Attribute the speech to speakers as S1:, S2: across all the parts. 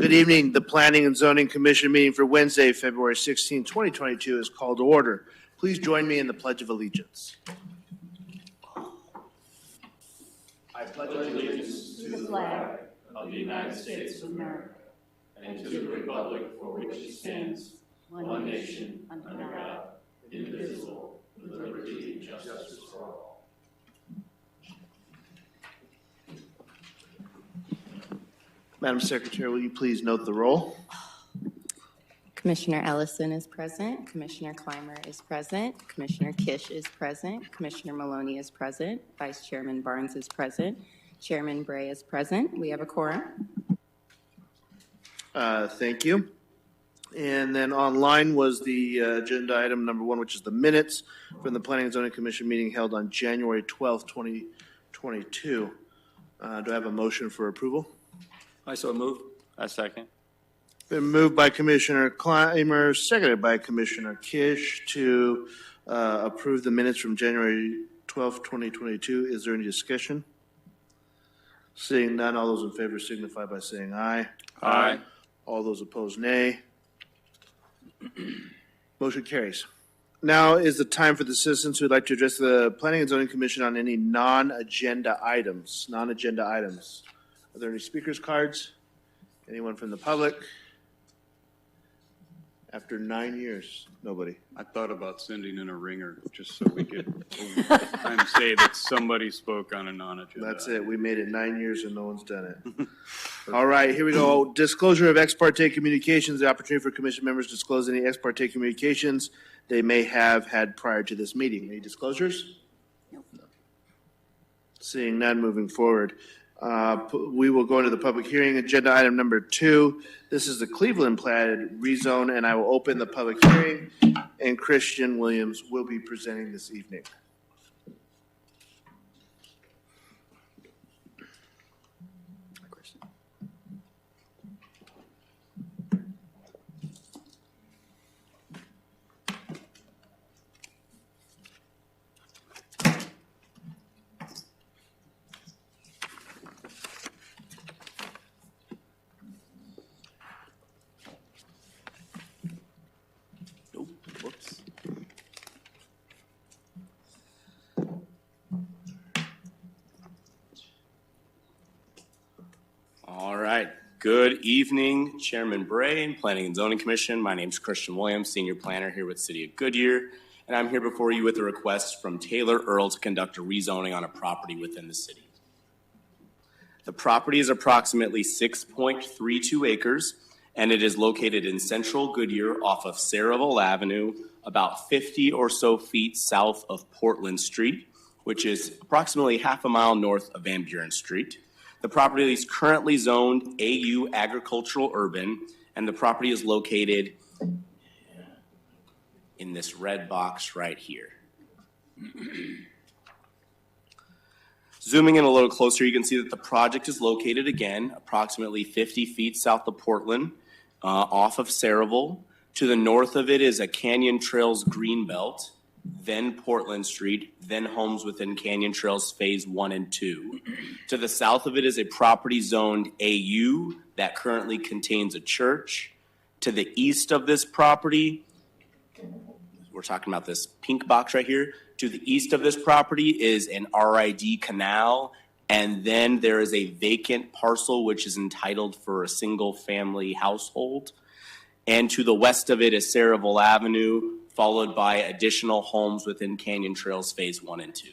S1: Good evening. The Planning and Zoning Commission meeting for Wednesday, February 16, 2022 is called to order. Please join me in the Pledge of Allegiance. I pledge allegiance to the flag of the United States of America and to the republic for which it stands, one nation, under God, indivisible, with liberty and justice for all. Madam Secretary, will you please note the roll?
S2: Commissioner Ellison is present. Commissioner Clymer is present. Commissioner Kish is present. Commissioner Maloney is present. Vice Chairman Barnes is present. Chairman Bray is present. We have a quorum.
S1: Thank you. And then online was the agenda item number 1, which is the minutes from the Planning and Zoning Commission meeting held on January 12th, 2022. Do I have a motion for approval?
S3: I so move. I second.
S1: Been moved by Commissioner Clymer, seconded by Commissioner Kish to approve the minutes from January 12th, 2022. Is there any discussion? Seeing none, all those in favor signify by saying aye.
S3: Aye.
S1: All those opposed, nay. Motion carries. Now is the time for the citizens who would like to address the Planning and Zoning Commission on any non-agenda items. Are there any speakers cards? Anyone from the public? After 9 years, nobody.
S4: I thought about sending in a ringer just so we could and say that somebody spoke on a non-agenda.
S1: That's it. We made it 9 years and no one's done it. All right, here we go. Disclosure of ex parte communications. The opportunity for commission members to disclose any ex parte communications they may have had prior to this meeting. Any disclosures? Nope. Seeing none, moving forward. We will go into the public hearing. Agenda item number 2. This is the Cleveland platted rezone, and I will open the public hearing, and Christian Williams will be presenting this evening.
S3: All right. Good evening, Chairman Bray and Planning and Zoning Commission. My name is Christian Williams, Senior Planner here with City of Goodyear, and I'm here before you with a request from Taylor Earl to conduct a rezoning on a property within the city. The property is approximately 6.32 acres, and it is located in central Goodyear off of Saraville Avenue, about 50 or so feet south of Portland Street, which is approximately half a mile north of Van Buren Street. The property is currently zoned AU Agricultural Urban, and the property is located in this red box right here. Zooming in a little closer, you can see that the project is located again approximately 50 feet south of Portland, off of Saraville. To the north of it is a Canyon Trails greenbelt, then Portland Street, then homes within Canyon Trails Phase 1 and 2. To the south of it is a property zoned AU that currently contains a church. To the east of this property, we're talking about this pink box right here. To the east of this property is an RID canal, and then there is a vacant parcel which is entitled for a single family household. And to the west of it is Saraville Avenue, followed by additional homes within Canyon Trails Phase 1 and 2.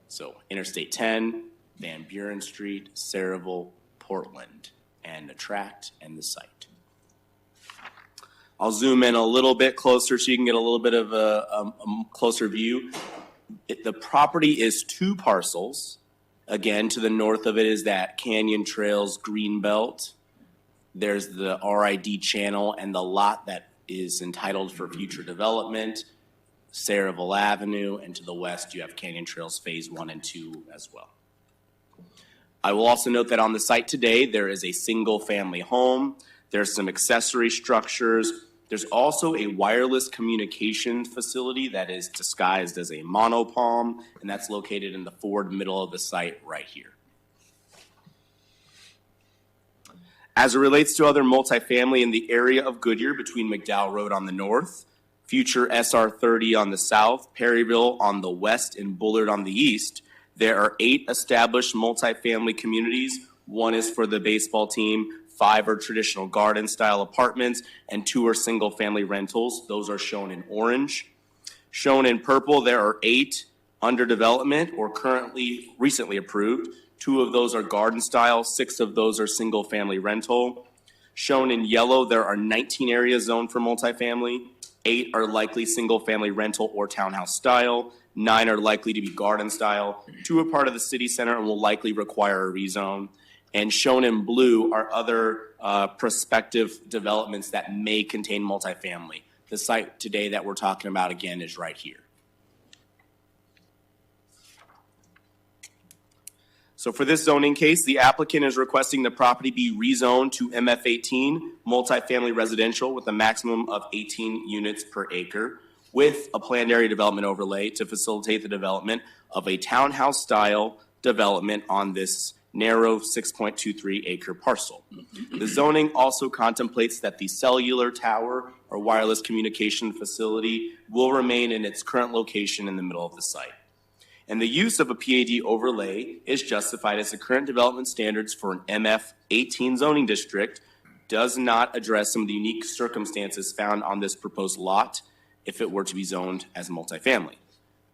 S3: So Interstate 10, Van Buren Street, Saraville, Portland, and the tract and the site. I'll zoom in a little bit closer so you can get a little bit of a closer view. The property is 2 parcels. Again, to the north of it is that Canyon Trails greenbelt. There's the RID channel and the lot that is entitled for future development, Saraville Avenue, and to the west you have Canyon Trails Phase 1 and 2 as well. I will also note that on the site today there is a single family home, there's some accessory structures, there's also a wireless communication facility that is disguised as a monopalm, and that's located in the forward middle of the site right here. As it relates to other multifamily in the area of Goodyear between McDowell Road on the north, future SR 30 on the south, Perryville on the west, and Bullard on the east, there are 8 established multifamily communities. 1 is for the baseball team, 5 are traditional garden-style apartments, and 2 are single-family rentals. Those are shown in orange. Shown in purple, there are 8 under development or recently approved. 2 of those are garden-style, 6 of those are single-family rental. Shown in yellow, there are 19 areas zoned for multifamily. 8 are likely single-family rental or townhouse style. 9 are likely to be garden style. 2 are part of the city center and will likely require a rezone. And shown in blue are other prospective developments that may contain multifamily. The site today that we're talking about again is right here. So for this zoning case, the applicant is requesting the property be rezoned to MF18, multifamily residential with a maximum of 18 units per acre, with a planned area development overlay to facilitate the development of a townhouse style development on this narrow 6.23 acre parcel. The zoning also contemplates that the cellular tower or wireless communication facility will remain in its current location in the middle of the site. And the use of a PAD overlay is justified as the current development standards for an MF18 zoning district does not address some of the unique circumstances found on this proposed lot if it were to be zoned as multifamily.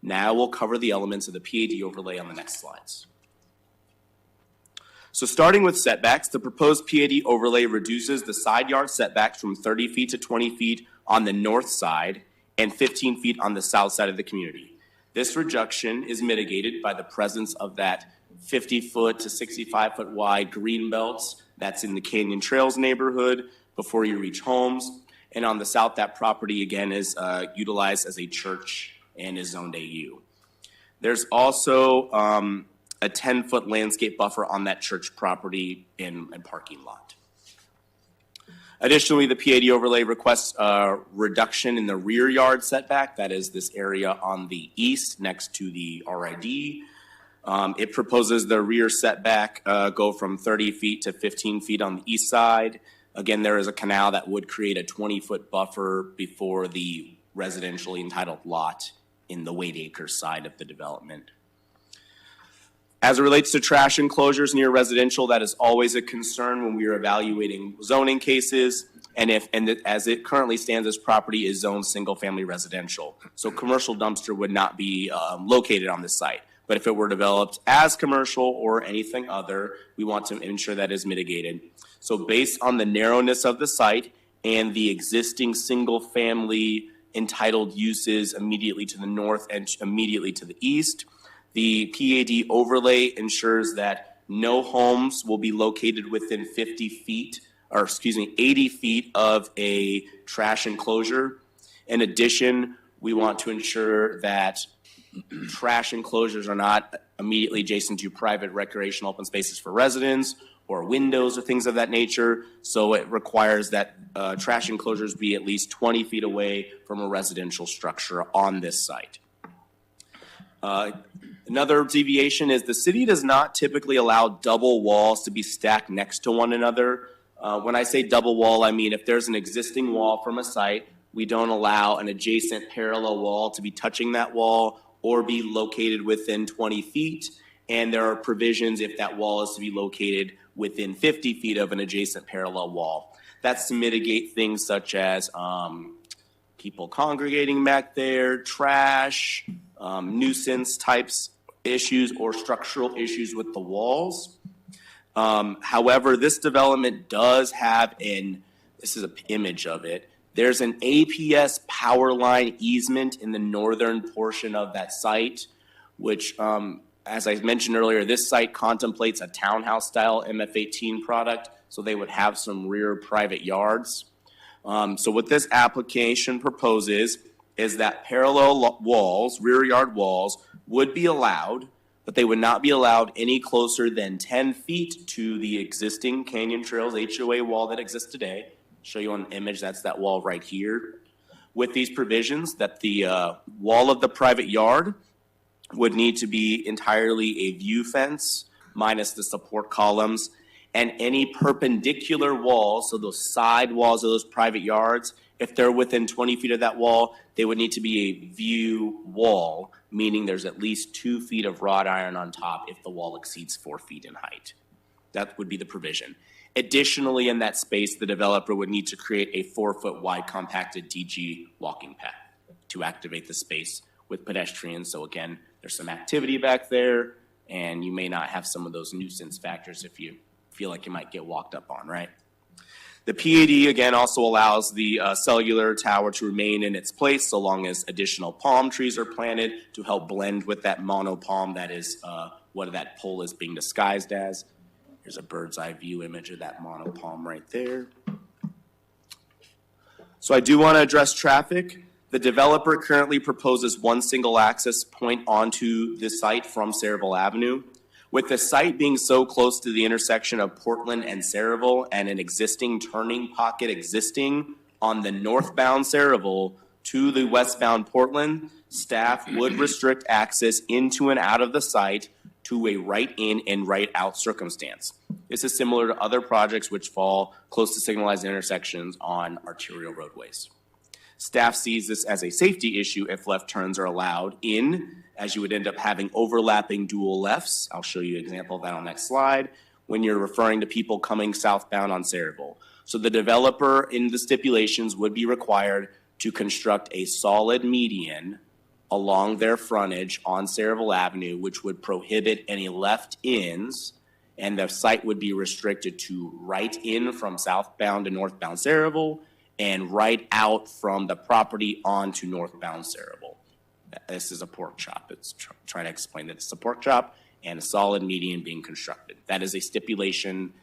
S3: Now we'll cover the elements of the PAD overlay on the next slides. So starting with setbacks, the proposed PAD overlay reduces the side yard setbacks from 30 feet to 20 feet on the north side and 15 feet on the south side of the community. This reduction is mitigated by the presence of that 50-foot to 65-foot wide green belts that's in the Canyon Trails neighborhood before you reach homes. And on the south, that property again is utilized as a church and is zoned AU. There's also a 10-foot landscape buffer on that church property and parking lot. Additionally, the PAD overlay requests a reduction in the rear yard setback. That is this area on the east next to the RID. It proposes the rear setback go from 30 feet to 15 feet on the east side. Again, there is a canal that would create a 20-foot buffer before the residentially entitled lot in the Wade Acres side of the development. As it relates to trash enclosures near residential, that is always a concern when we are evaluating zoning cases. And as it currently stands, this property is zoned single-family residential. So commercial dumpster would not be located on this site. But if it were developed as commercial or anything other, we want to ensure that is mitigated. So based on the narrowness of the site and the existing single-family entitled uses immediately to the north and immediately to the east, the PAD overlay ensures that no homes will be located within 80 feet of a trash enclosure. In addition, we want to ensure that trash enclosures are not immediately adjacent to private recreational open spaces for residents or windows or things of that nature. So it requires that trash enclosures be at least 20 feet away from a residential structure on this site. Another deviation is the city does not typically allow double walls to be stacked next to one another. When I say double wall, I mean if there's an existing wall from a site, we don't allow an adjacent parallel wall to be touching that wall or be located within 20 feet. And there are provisions if that wall is to be located within 50 feet of an adjacent parallel wall. That's to mitigate things such as people congregating back there, trash, nuisance types issues or structural issues with the walls. However, this development does have this is an image of it. There's an APS power line easement in the northern portion of that site, which, as I mentioned earlier, this site contemplates a townhouse style MF18 product, so they would have some rear private yards. So what this application proposes is that parallel walls, rear yard walls, would be allowed, but they would not be allowed any closer than 10 feet to the existing Canyon Trails HOA wall that exists today. Show you on the image, that's that wall right here. With these provisions that the wall of the private yard would need to be entirely a view fence minus the support columns, and any perpendicular walls, so those side walls of those private yards, if they're within 20 feet of that wall, they would need to be a view wall, meaning there's at least 2 feet of wrought iron on top if the wall exceeds 4 feet in height. That would be the provision. Additionally, in that space, the developer would need to create a 4-foot wide compacted DG walking path to activate the space with pedestrians. So again, there's some activity back there, and you may not have some of those nuisance factors if you feel like you might get walked up on, right? The PAD, again, also allows the cellular tower to remain in its place so long as additional palm trees are planted to help blend with that monopalm that is what that pole is being disguised as. Here's a bird's eye view image of that monopalm right there. So I do want to address traffic. The developer currently proposes one single access point onto the site from Saraville Avenue. With the site being so close to the intersection of Portland and Saraville and an existing turning pocket existing on the northbound Saraville to the westbound Portland, staff would restrict access into and out of the site to a right in and right out circumstance. This is similar to other projects which fall close to signalized intersections on arterial roadways. Staff sees this as a safety issue if left turns are allowed in, as you would end up having overlapping dual lefts. I'll show you an example of that on the next slide when you're referring to people coming southbound on Saraville. So the developer in the stipulations would be required to construct a solid median along their frontage on Saraville Avenue, which would prohibit any left ins, and the site would be restricted to right in from southbound to northbound Saraville and right out from the property onto northbound Saraville. This is a pork chop. It's trying to explain that it's a pork chop and a solid median being constructed. That is a stipulation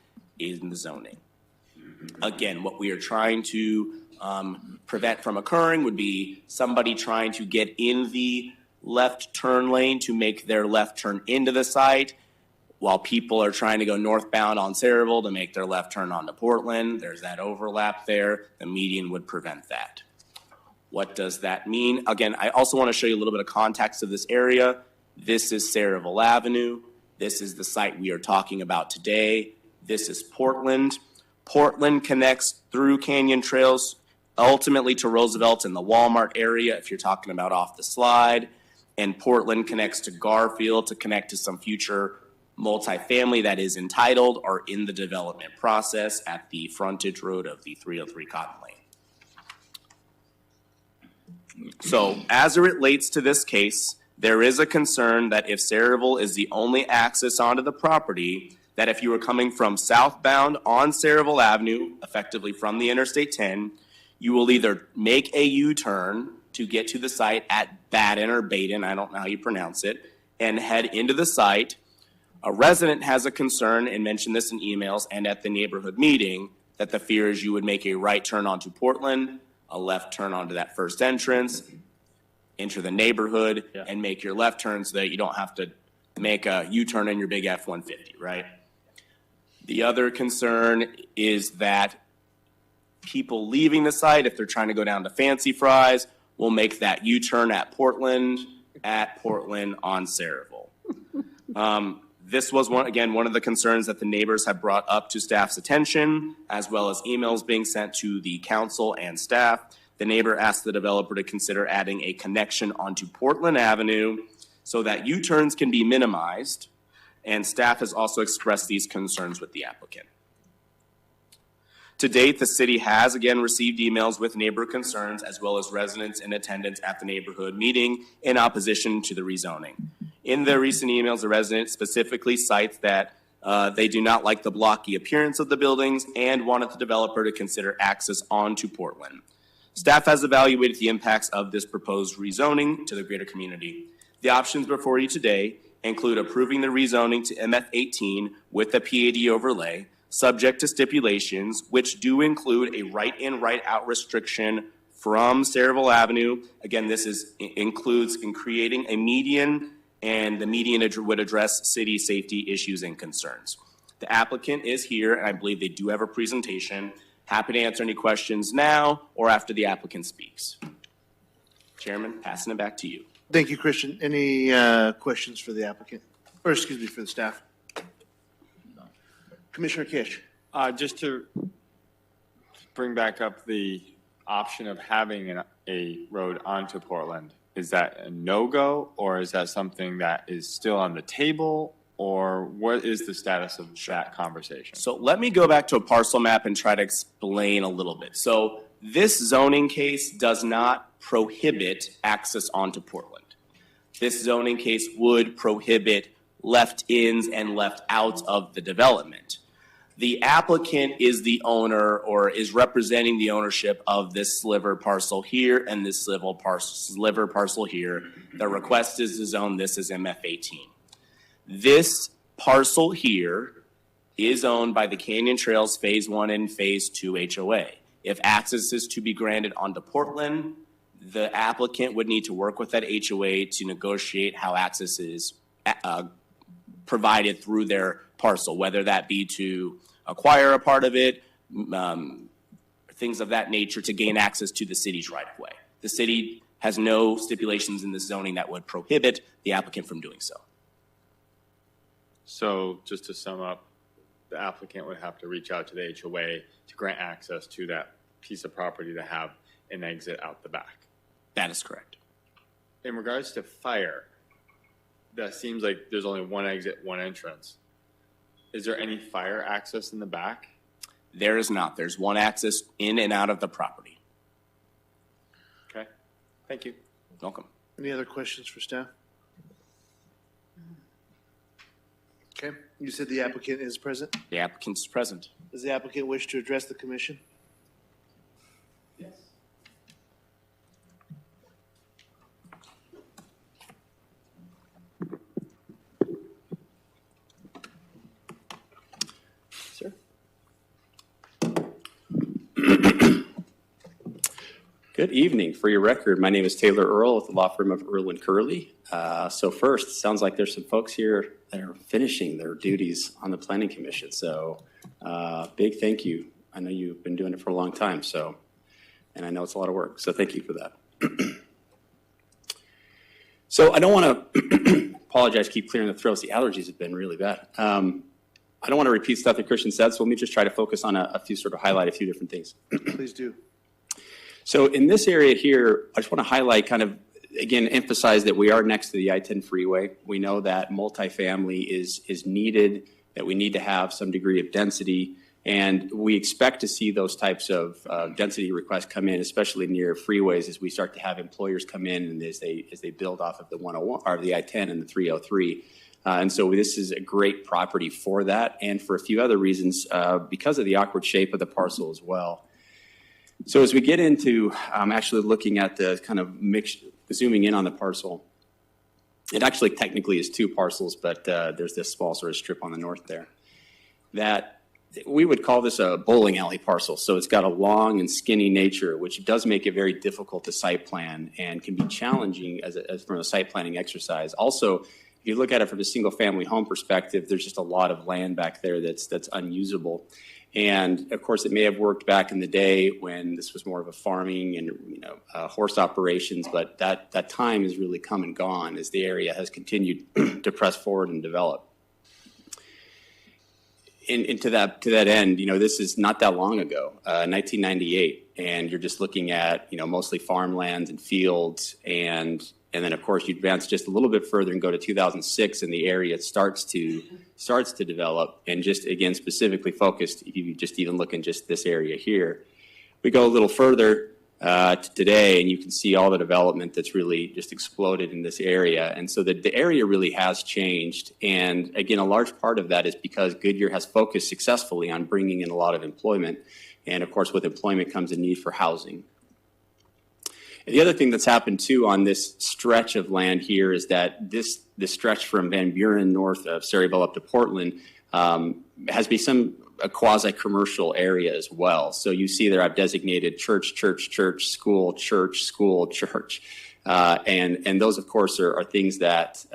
S3: in the zoning. Again, what we are trying to prevent from occurring would be somebody trying to get in the left turn lane to make their left turn into the site while people are trying to go northbound on Saraville to make their left turn onto Portland. There's that overlap there. The median would prevent that. What does that mean? Again, I also want to show you a little bit of context of this area. This is Saraville Avenue. This is the site we are talking about today. This is Portland. Portland connects through Canyon Trails ultimately to Roosevelt in the Walmart area, if you're talking about off the slide. And Portland connects to Garfield to connect to some future multifamily that is entitled or in the development process at the frontage road of the 303 Cotton Lane. So as it relates to this case, there is a concern that if Saraville is the only access onto the property, that if you were coming from southbound on Saraville Avenue, effectively from the Interstate 10, you will either make a U-turn to get to the site at Baden or Baden, I don't know how you pronounce it, and head into the site. A resident has a concern and mentioned this in emails and at the neighborhood meeting that the fear is you would make a right turn onto Portland, a left turn onto that first entrance, enter the neighborhood, and make your left turn so that you don't have to make a U-turn in your big F-150, right? The other concern is that people leaving the site, if they're trying to go down to Fancy Fries, will make that U-turn at Portland on Saraville. This was, one of the concerns that the neighbors have brought up to staff's attention, as well as emails being sent to the council and staff. The neighbor asked the developer to consider adding a connection onto Portland Avenue so that U-turns can be minimized, and staff has also expressed these concerns with the applicant. To date, the city has again received emails with neighbor concerns as well as residents in attendance at the neighborhood meeting in opposition to the rezoning. In the recent emails, the resident specifically cites that they do not like the blocky appearance of the buildings and wanted the developer to consider access onto Portland. Staff has evaluated the impacts of this proposed rezoning to the greater community. The options before you today include approving the rezoning to MF18 with the PAD overlay, subject to stipulations, which do include a right-in, right-out restriction from Saraville Avenue. Again, this includes in creating a median, and the median would address city safety issues and concerns. The applicant is here, and I believe they do have a presentation. Happy to answer any questions now or after the applicant speaks. Chairman, passing it back to you.
S1: Thank you, Christian. Any questions for the applicant? Or excuse me, for the staff? Commissioner Kish.
S5: Just to bring back up the option of having a road onto Portland, is that a no-go, or is that something that is still on the table, or what is the status of that conversation?
S3: So let me go back to a parcel map and try to explain a little bit. So this zoning case does not prohibit access onto Portland. This zoning case would prohibit left ins and left outs of the development. The applicant is the owner or is representing the ownership of this sliver parcel here and this sliver parcel here. The request is to zone this as MF18. This parcel here is owned by the Canyon Trails Phase 1 and Phase 2 HOA. If access is to be granted onto Portland, the applicant would need to work with that HOA to negotiate how access is provided through their parcel, whether that be to acquire a part of it, things of that nature to gain access to the city's right-of-way. The city has no stipulations in the zoning that would prohibit the applicant from doing so.
S5: So just to sum up, the applicant would have to reach out to the HOA to grant access to that piece of property to have an exit out the back.
S3: That is correct.
S5: In regards to fire, that seems like there's only one exit, one entrance. Is there any fire access in the back?
S3: There is not. There's one access in and out of the property.
S5: Okay, thank you.
S3: Welcome.
S1: Any other questions for staff? Okay, you said the applicant is present.
S3: The applicant is present.
S1: Does the applicant wish to address the commission?
S3: Yes.
S6: Sir. Good evening. For your record, my name is Taylor Earl with the law firm of Earl & Curley. So first, sounds like there's some folks here that are finishing their duties on the Planning Commission. So big thank you. I know you've been doing it for a long time, and I know it's a lot of work. So thank you for that. So I don't want to apologize, keep clearing the throats. The allergies have been really bad. I don't want to repeat stuff that Christian said, so let me just try to focus on a few, sort of highlight a few different things.
S1: Please do.
S6: So in this area here, I just want to highlight kind of, again, emphasize that we are next to the I-10 freeway. We know that multifamily is needed, that we need to have some degree of density, and we expect to see those types of density requests come in, especially near freeways, as we start to have employers come in and as they build off of the 101 or the I-10 and the 303. And so this is a great property for that, and for a few other reasons, because of the awkward shape of the parcel as well. So as we get into actually looking at the kind of mix, zooming in on the parcel, it actually technically is two parcels, but there's this small sort of strip on the north there. That we would call this a bowling alley parcel. So it's got a long and skinny nature, which does make it very difficult to site plan and can be challenging as from a site planning exercise. Also, if you look at it from a single family home perspective, there's just a lot of land back there that's unusable. And of course, it may have worked back in the day when this was more of a farming and horse operations, but that time has really come and gone as the area has continued to press forward and develop. And to that end, this is not that long ago, 1998, and you're just looking at mostly farmlands and fields, and then of course you advance just a little bit further and go to 2006, and the area starts to develop. And just again specifically focused, if you just even look in just this area here, we go a little further to today, and you can see all the development that's really just exploded in this area. And so the area really has changed. And again, a large part of that is because Goodyear has focused successfully on bringing in a lot of employment. And of course, with employment comes a need for housing. And the other thing that's happened too on this stretch of land here is that this stretch from Van Buren north of Saryville up to Portland has become a quasi-commercial area as well. So you see there I've designated church, school, church. And those, of course, are things that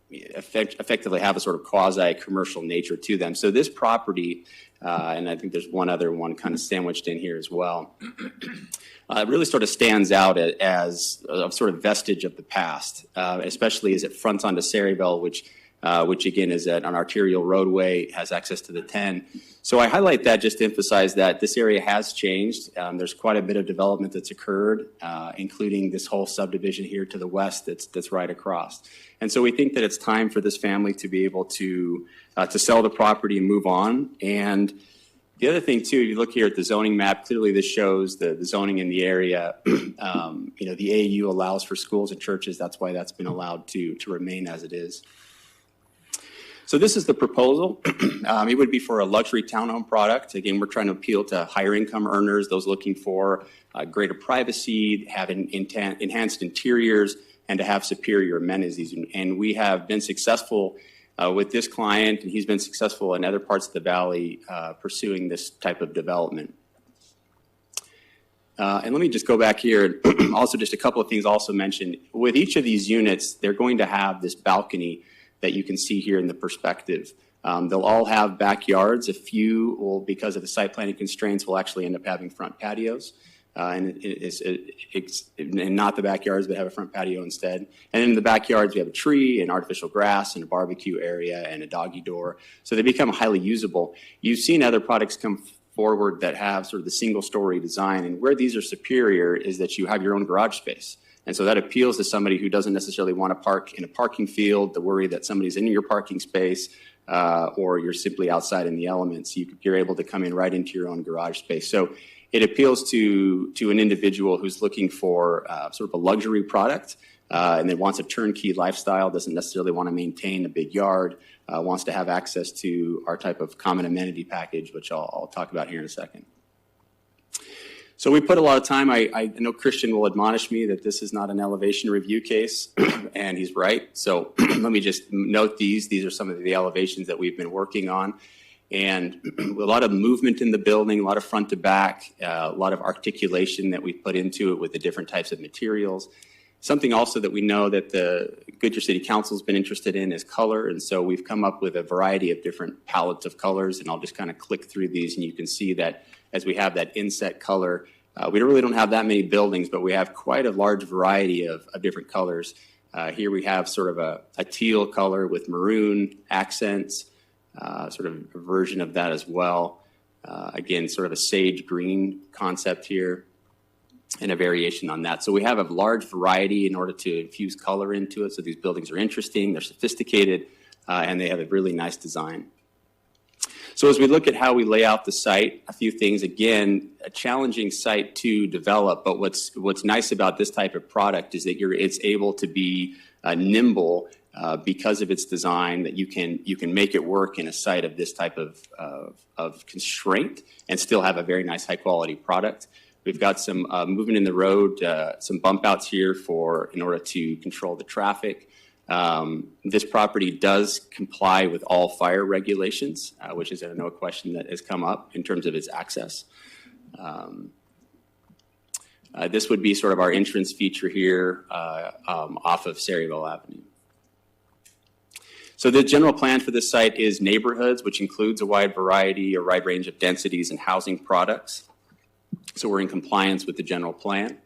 S6: effectively have a sort of quasi-commercial nature to them. So this property, and I think there's one other one kind of sandwiched in here as well, it really sort of stands out as a sort of vestige of the past, especially as it fronts onto Saryville, which which again is an arterial roadway, has access to the 10. So I highlight that just to emphasize that this area has changed. There's quite a bit of development that's occurred, including this whole subdivision here to the west that's right across. And so we think that it's time for this family to be able to sell the property and move on. And the other thing too, if you look here at the zoning map, clearly this shows the zoning in the area. The AAU allows for schools and churches. That's why that's been allowed to remain as it is. So this is the proposal. It would be for a luxury townhome product. Again, we're trying to appeal to higher income earners, those looking for greater privacy, have enhanced interiors, and to have superior amenities. And we have been successful with this client, and he's been successful in other parts of the valley pursuing this type of development. And let me just go back here. Also, just a couple of things also mentioned. With each of these units, they're going to have this balcony that you can see here in the perspective. They'll all have backyards. A few will, because of the site planning constraints, will actually end up having front patios. And not the backyards, but have a front patio instead. And in the backyards, we have a tree and artificial grass and a barbecue area and a doggy door. So they become highly usable. You've seen other products come forward that have sort of the single-story design. And where these are superior is that you have your own garage space. And so that appeals to somebody who doesn't necessarily want to park in a parking field, the worry that somebody's in your parking space, or you're simply outside in the elements. You're able to come in right into your own garage space. So it appeals to an individual who's looking for sort of a luxury product and then wants a turnkey lifestyle, doesn't necessarily want to maintain a big yard, wants to have access to our type of common amenity package, which I'll talk about here in a second. So we put a lot of time. I know Christian will admonish me that this is not an elevation review case, and he's right. So let me just note these. These are some of the elevations that we've been working on. And a lot of movement in the building, a lot of front to back, a lot of articulation that we've put into it with the different types of materials. Something also that we know that the Goodyear City Council has been interested in is color. And so we've come up with a variety of different palettes of colors. And I'll just kind of click through these, and you can see that as we have that inset color, we really don't have that many buildings, but we have quite a large variety of different colors. Here we have sort of a teal color with maroon accents. Sort of a version of that as well. Again, sort of a sage green concept here and a variation on that. So we have a large variety in order to infuse color into it. So these buildings are interesting, they're sophisticated, and they have a really nice design. So as we look at how we lay out the site, a few things. Again, a challenging site to develop, but what's nice about this type of product is that it's able to be nimble because of its design, that you can make it work in a site of this type of constraint and still have a very nice high quality product. We've got some movement in the road, some bump outs here in order to control the traffic. This property does comply with all fire regulations, which is a question that has come up in terms of its access. This would be sort of our entrance feature here off of Saryville Avenue. So the general plan for this site is neighborhoods, which includes a wide range of densities and housing products. So we're in compliance with the general plan.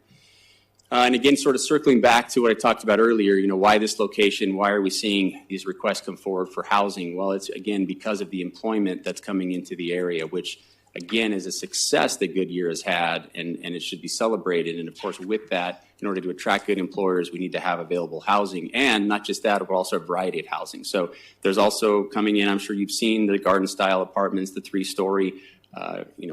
S6: And again, sort of circling back to what I talked about earlier, why this location, why are we seeing these requests come forward for housing? Well, it's again because of the employment that's coming into the area, which again is a success that Goodyear has had, and it should be celebrated. And of course, with that, in order to attract good employers, we need to have available housing, and not just that, but also a variety of housing. So there's also coming in, I'm sure you've seen the garden style apartments, the 3-story,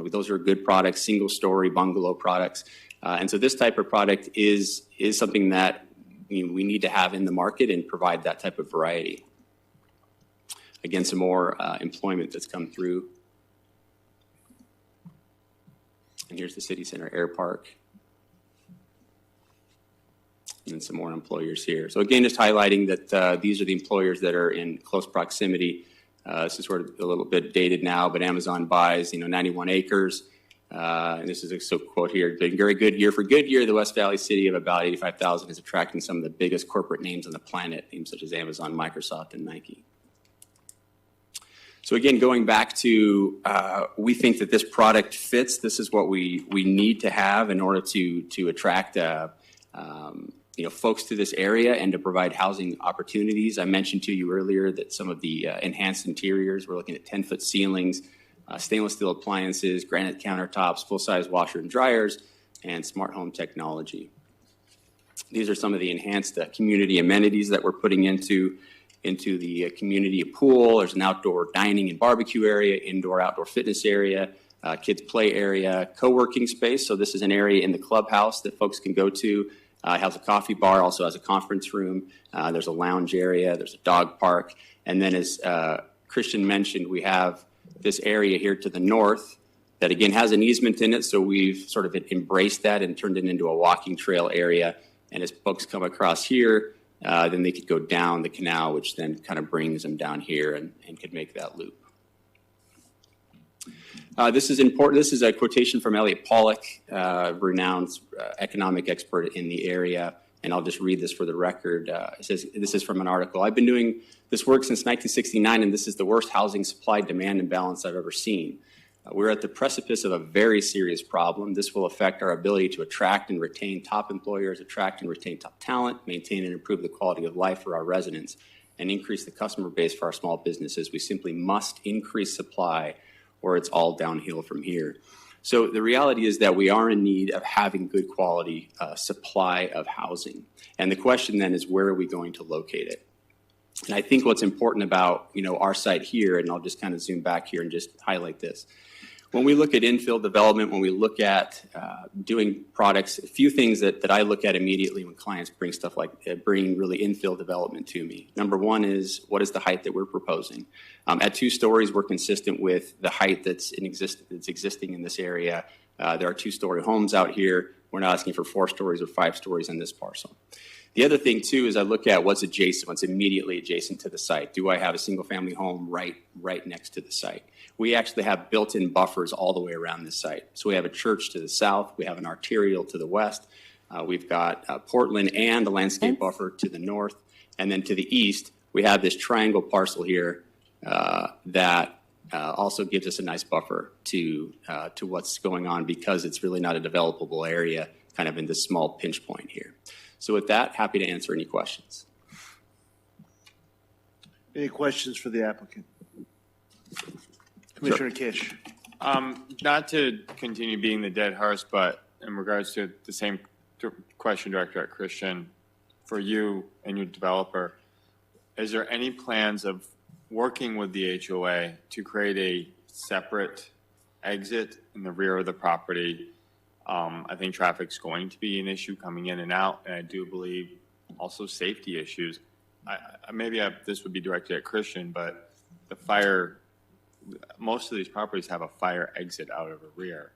S6: those are good products, single story bungalow products. And so this type of product is something that we need to have in the market and provide that type of variety. Again, some more employment that's come through. And here's the city center air park. And then some more employers here. So again, just highlighting that these are the employers that are in close proximity. This is sort of a little bit dated now, but Amazon buys, 91 acres. And this is a quote here, been very good year for Goodyear. The West Valley city of about 85,000 is attracting some of the biggest corporate names on the planet, names such as Amazon, Microsoft, and Nike. So again, going back to, we think that this product fits. This is what we need to have in order to attract folks to this area and to provide housing opportunities. I mentioned to you earlier that some of the enhanced interiors, we're looking at 10-foot ceilings, stainless steel appliances, granite countertops, full-size washer and dryers, and smart home technology. These are some of the enhanced community amenities that we're putting into the community pool. There's an outdoor dining and barbecue area, indoor-outdoor fitness area, kids play area, co-working space. So this is an area in the clubhouse that folks can go to. It has a coffee bar, also has a conference room. There's a lounge area. There's a dog park. And then as Christian mentioned, we have this area here to the north that, again, has an easement in it. So we've sort of embraced that and turned it into a walking trail area. And as folks come across here, then they could go down the canal, which then kind of brings them down here and could make that loop. This is important. This is a quotation from Elliot Pollock, renowned economic expert in the area. And I'll just read this for the record. It says, this is from an article. I've been doing this work since 1969, and this is the worst housing supply-demand imbalance I've ever seen. We're at the precipice of a very serious problem. This will affect our ability to attract and retain top employers, attract and retain top talent, maintain and improve the quality of life for our residents, and increase the customer base for our small businesses. We simply must increase supply, or it's all downhill from here. So the reality is that we are in need of having good quality supply of housing. And the question then is, where are we going to locate it? And I think what's important about our site here, and I'll just kind of zoom back here and just highlight this. When we look at infill development, when we look at doing products, a few things that I look at immediately when clients bring stuff like bring really infill development to me. Number one is, what is the height that we're proposing? At 2 stories, we're consistent with the height that's existing in this area. There are 2-story homes out here. We're not asking for 4 stories or 5 stories in this parcel. The other thing, too, is I look at what's adjacent, what's immediately adjacent to the site. Do I have a single-family home right next to the site? We actually have built-in buffers all the way around this site. So we have a church to the south. We have an arterial to the west. We've got Portland and a landscape buffer to the north. And then to the east, we have this triangle parcel here that also gives us a nice buffer to what's going on, because it's really not a developable area kind of in this small pinch point here. So with that, happy to answer any questions.
S1: Any questions for the applicant? Commissioner Kish.
S5: Not to continue being the dead horse, but in regards to the same question directed at Christian, for you and your developer, is there any plans of working with the HOA to create a separate exit in the rear of the property? I think traffic's going to be an issue coming in and out, and I do believe also safety issues. This would be directed at Christian, but most of these properties have a fire exit out of the rear.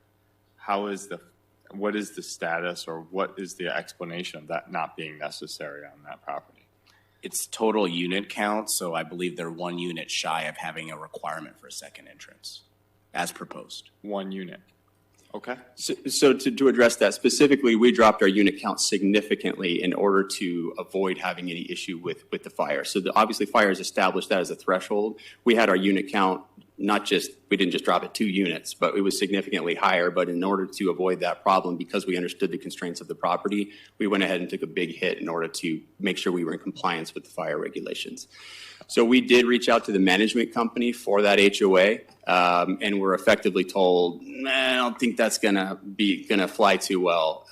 S5: What is the status, or what is the explanation of that not being necessary on that property?
S3: It's total unit count, so I believe they're 1 unit shy of having a requirement for a second entrance, as proposed.
S5: 1 unit. Okay.
S6: So to address that specifically, we dropped our unit count significantly in order to avoid having any issue with the fire. So obviously fire has established that as a threshold. We had our unit count, we didn't just drop it 2 units, but it was significantly higher. But in order to avoid that problem, because we understood the constraints of the property, we went ahead and took a big hit in order to make sure we were in compliance with the fire regulations. So we did reach out to the management company for that HOA, and we're effectively told, I don't think that's gonna fly too well.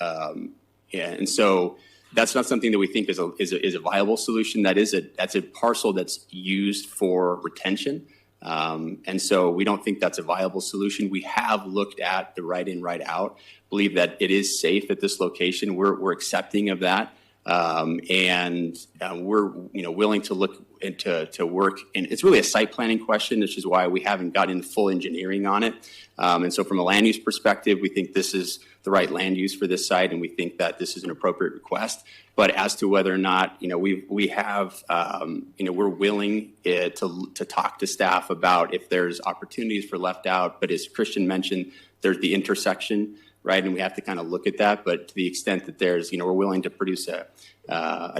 S6: And so that's not something that we think is a viable solution. That's a parcel that's used for retention. And so we don't think that's a viable solution. We have looked at the right in, right out, believe that it is safe at this location. We're accepting of that. And we're willing to look into work, and it's really a site planning question, which is why we haven't gotten full engineering on it. And so from a land use perspective, we think this is the right land use for this site, and we think that this is an appropriate request. But as to whether or not we're willing to talk to staff about if there's opportunities for left out. But as Christian mentioned, there's the intersection, right? And we have to kind of look at that. But to the extent that there's, we're willing to produce a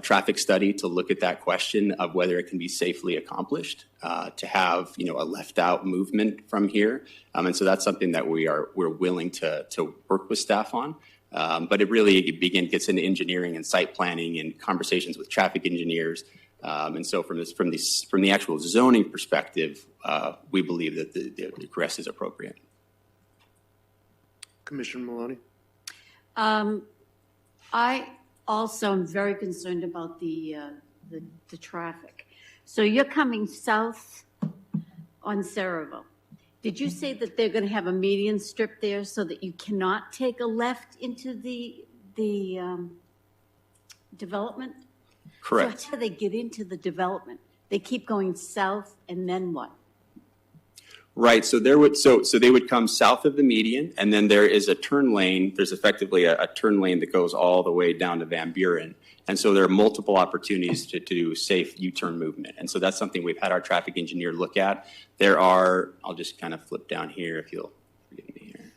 S6: traffic study to look at that question of whether it can be safely accomplished, to have, a left out movement from here. And so that's something that we're willing to work with staff on. But it really gets into engineering and site planning and conversations with traffic engineers. And so from the actual zoning perspective, we believe that the request is appropriate.
S1: Commissioner Maloney?
S7: I also am very concerned about the traffic. So you're coming south on Cerevel. Did you say that they're going to have a median strip there so that you cannot take a left into the development?
S6: Correct.
S7: So how do they get into the development? They keep going south, and then what?
S6: Right. So they would come south of the median, and then there is a turn lane. There's effectively a turn lane that goes all the way down to Van Buren. And so there are multiple opportunities to do safe U-turn movement. And so that's something we've had our traffic engineer look at. There are, I'll just kind of flip down here if you'll forgive me here.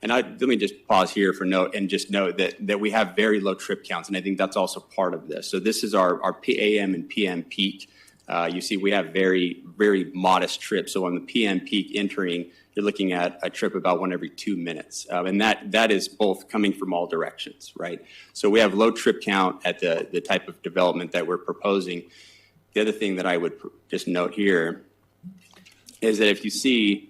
S6: And let me just pause here for note and just note that we have very low trip counts, and I think that's also part of this. So this is our AM and PM peak. You see we have very, very modest trips. So on the PM peak entering, you're looking at a trip about 1 every 2 minutes. And that is both coming from all directions, right? So we have low trip count at the type of development that we're proposing. The other thing that I would just note here is that if you see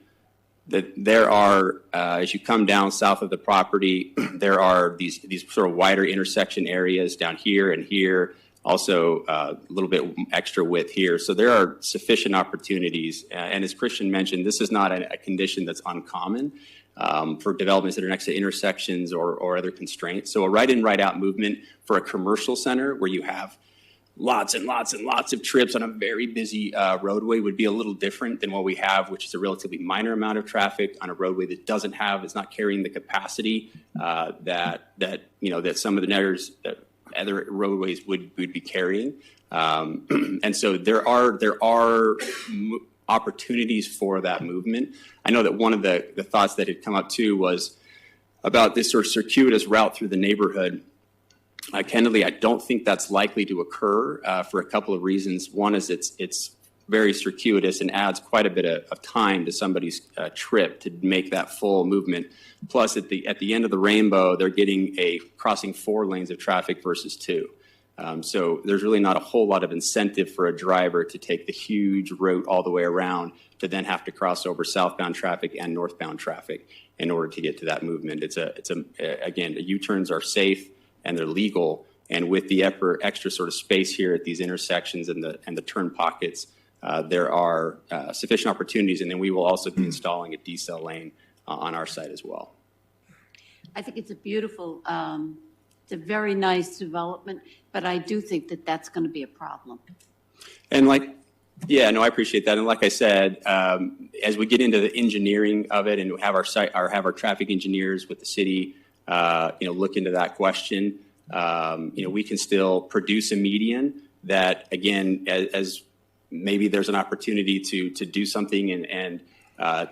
S6: that there are, as you come down south of the property, there are these sort of wider intersection areas down here and here. Also, a little bit extra width here. So there are sufficient opportunities. And as Christian mentioned, this is not a condition that's uncommon for developments that are next to intersections or other constraints. So a right-in, right-out movement for a commercial center where you have lots and lots and lots of trips on a very busy roadway would be a little different than what we have, which is a relatively minor amount of traffic on a roadway that is not carrying the capacity that some of the other roadways would be carrying. And so there are opportunities for that movement. I know that one of the thoughts that had come up too was about this sort of circuitous route through the neighborhood. Candidly, I don't think that's likely to occur for a couple of reasons. One is it's very circuitous and adds quite a bit of time to somebody's trip to make that full movement. Plus, at the end of the rainbow, they're getting crossing 4 lanes of traffic versus 2. So there's really not a whole lot of incentive for a driver to take the huge route all the way around to then have to cross over southbound traffic and northbound traffic in order to get to that movement. Again, the U-turns are safe and they're legal. And with the extra sort of space here at these intersections and the turn pockets, there are sufficient opportunities, and then we will also be installing a decel lane on our site as well.
S7: I think it's a beautiful, it's a very nice development, but I do think that that's going to be a problem.
S6: And I appreciate that. And like I said, as we get into the engineering of it and have our traffic engineers with the city, look into that question, we can still produce a median that, again, as maybe there's an opportunity to do something and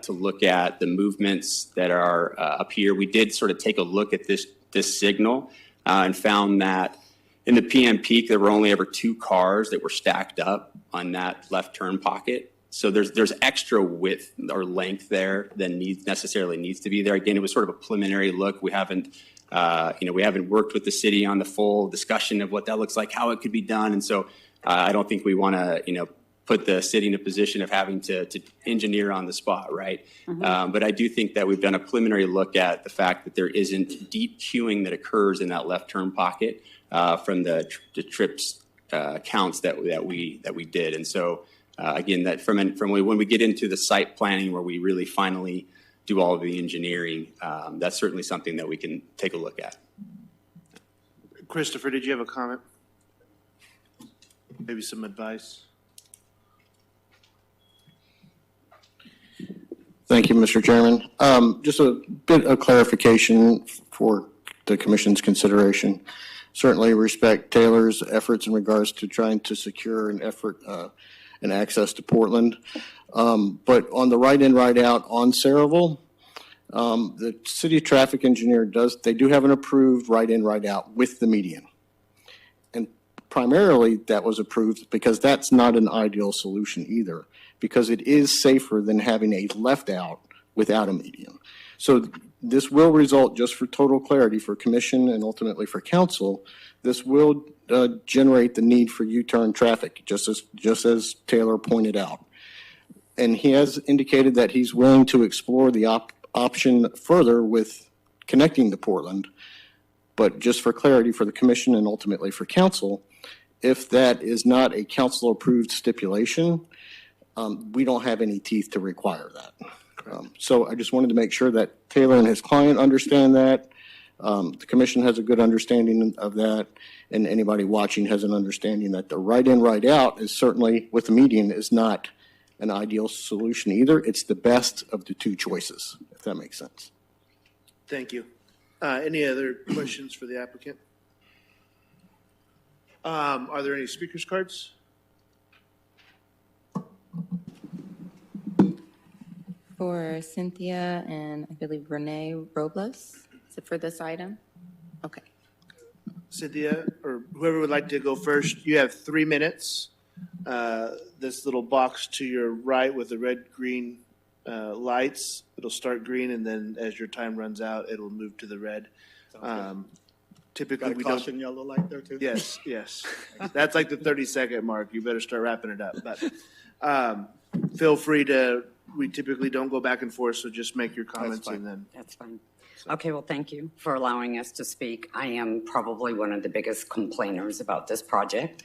S6: to look at the movements that are up here. We did sort of take a look at this signal and found that in the PM peak, there were only ever 2 cars that were stacked up on that left turn pocket. So there's extra width or length there than necessarily needs to be there. Again, it was sort of a preliminary look. We haven't worked with the city on the full discussion of what that looks like, how it could be done. And so I don't think we want to, put the city in a position of having to engineer on the spot, right? Mm-hmm. But I do think that we've done a preliminary look at the fact that there isn't deep queuing that occurs in that left turn pocket from the trips counts that we did. And so again, that from when we get into the site planning where we really finally do all of the engineering, that's certainly something that we can take a look at.
S1: Christopher, did you have a comment? Maybe some advice?
S8: Thank you, Mr. Chairman. Just a bit of clarification for the Commission's consideration. Certainly respect Taylor's efforts in regards to trying to secure an access to Portland. But on the right-in, right-out on Cerevel, the city traffic engineer they do have an approved right-in, right-out with the median. And primarily that was approved because that's not an ideal solution either, because it is safer than having a left out without a median. So this will result, just for total clarity for commission and ultimately for council, this will generate the need for U-turn traffic, just as Taylor pointed out. And he has indicated that he's willing to explore the option further with connecting to Portland. But just for clarity for the commission and ultimately for council, if that is not a council-approved stipulation, we don't have any teeth to require that. So I just wanted to make sure that Taylor and his client understand that. The commission has a good understanding of that, and anybody watching has an understanding that the right-in, right-out is certainly, with the median, is not an ideal solution either. It's the best of the two choices, if that makes sense.
S1: Thank you. Any other questions for the applicant? Are there any speakers cards?
S2: For Cynthia and I believe Renee Robles, is it for this item? Okay.
S1: Cynthia, or whoever would like to go first, you have 3 minutes. This little box to your right with the red-green lights, it'll start green, and then as your time runs out, it'll move to the red. Typically, we don't.
S9: Yellow light there too?
S1: Yes, yes. That's like the 30-second mark. You better start wrapping it up. But feel free to, we typically don't go back and forth, so just make your comments and then.
S10: That's fine. Okay, well, thank you for allowing us to speak. I am probably one of the biggest complainers about this project.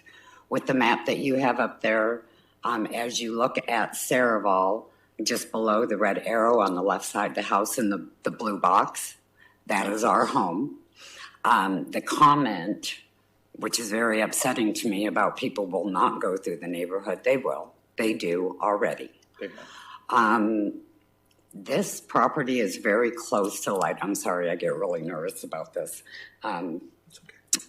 S10: With the map that you have up there, as you look at Saraval, just below the red arrow on the left side of the house in the blue box, that is our home. The comment, which is very upsetting to me, about people will not go through the neighborhood, they will. They do already. This property is very close to light. I'm sorry, I get really nervous about this.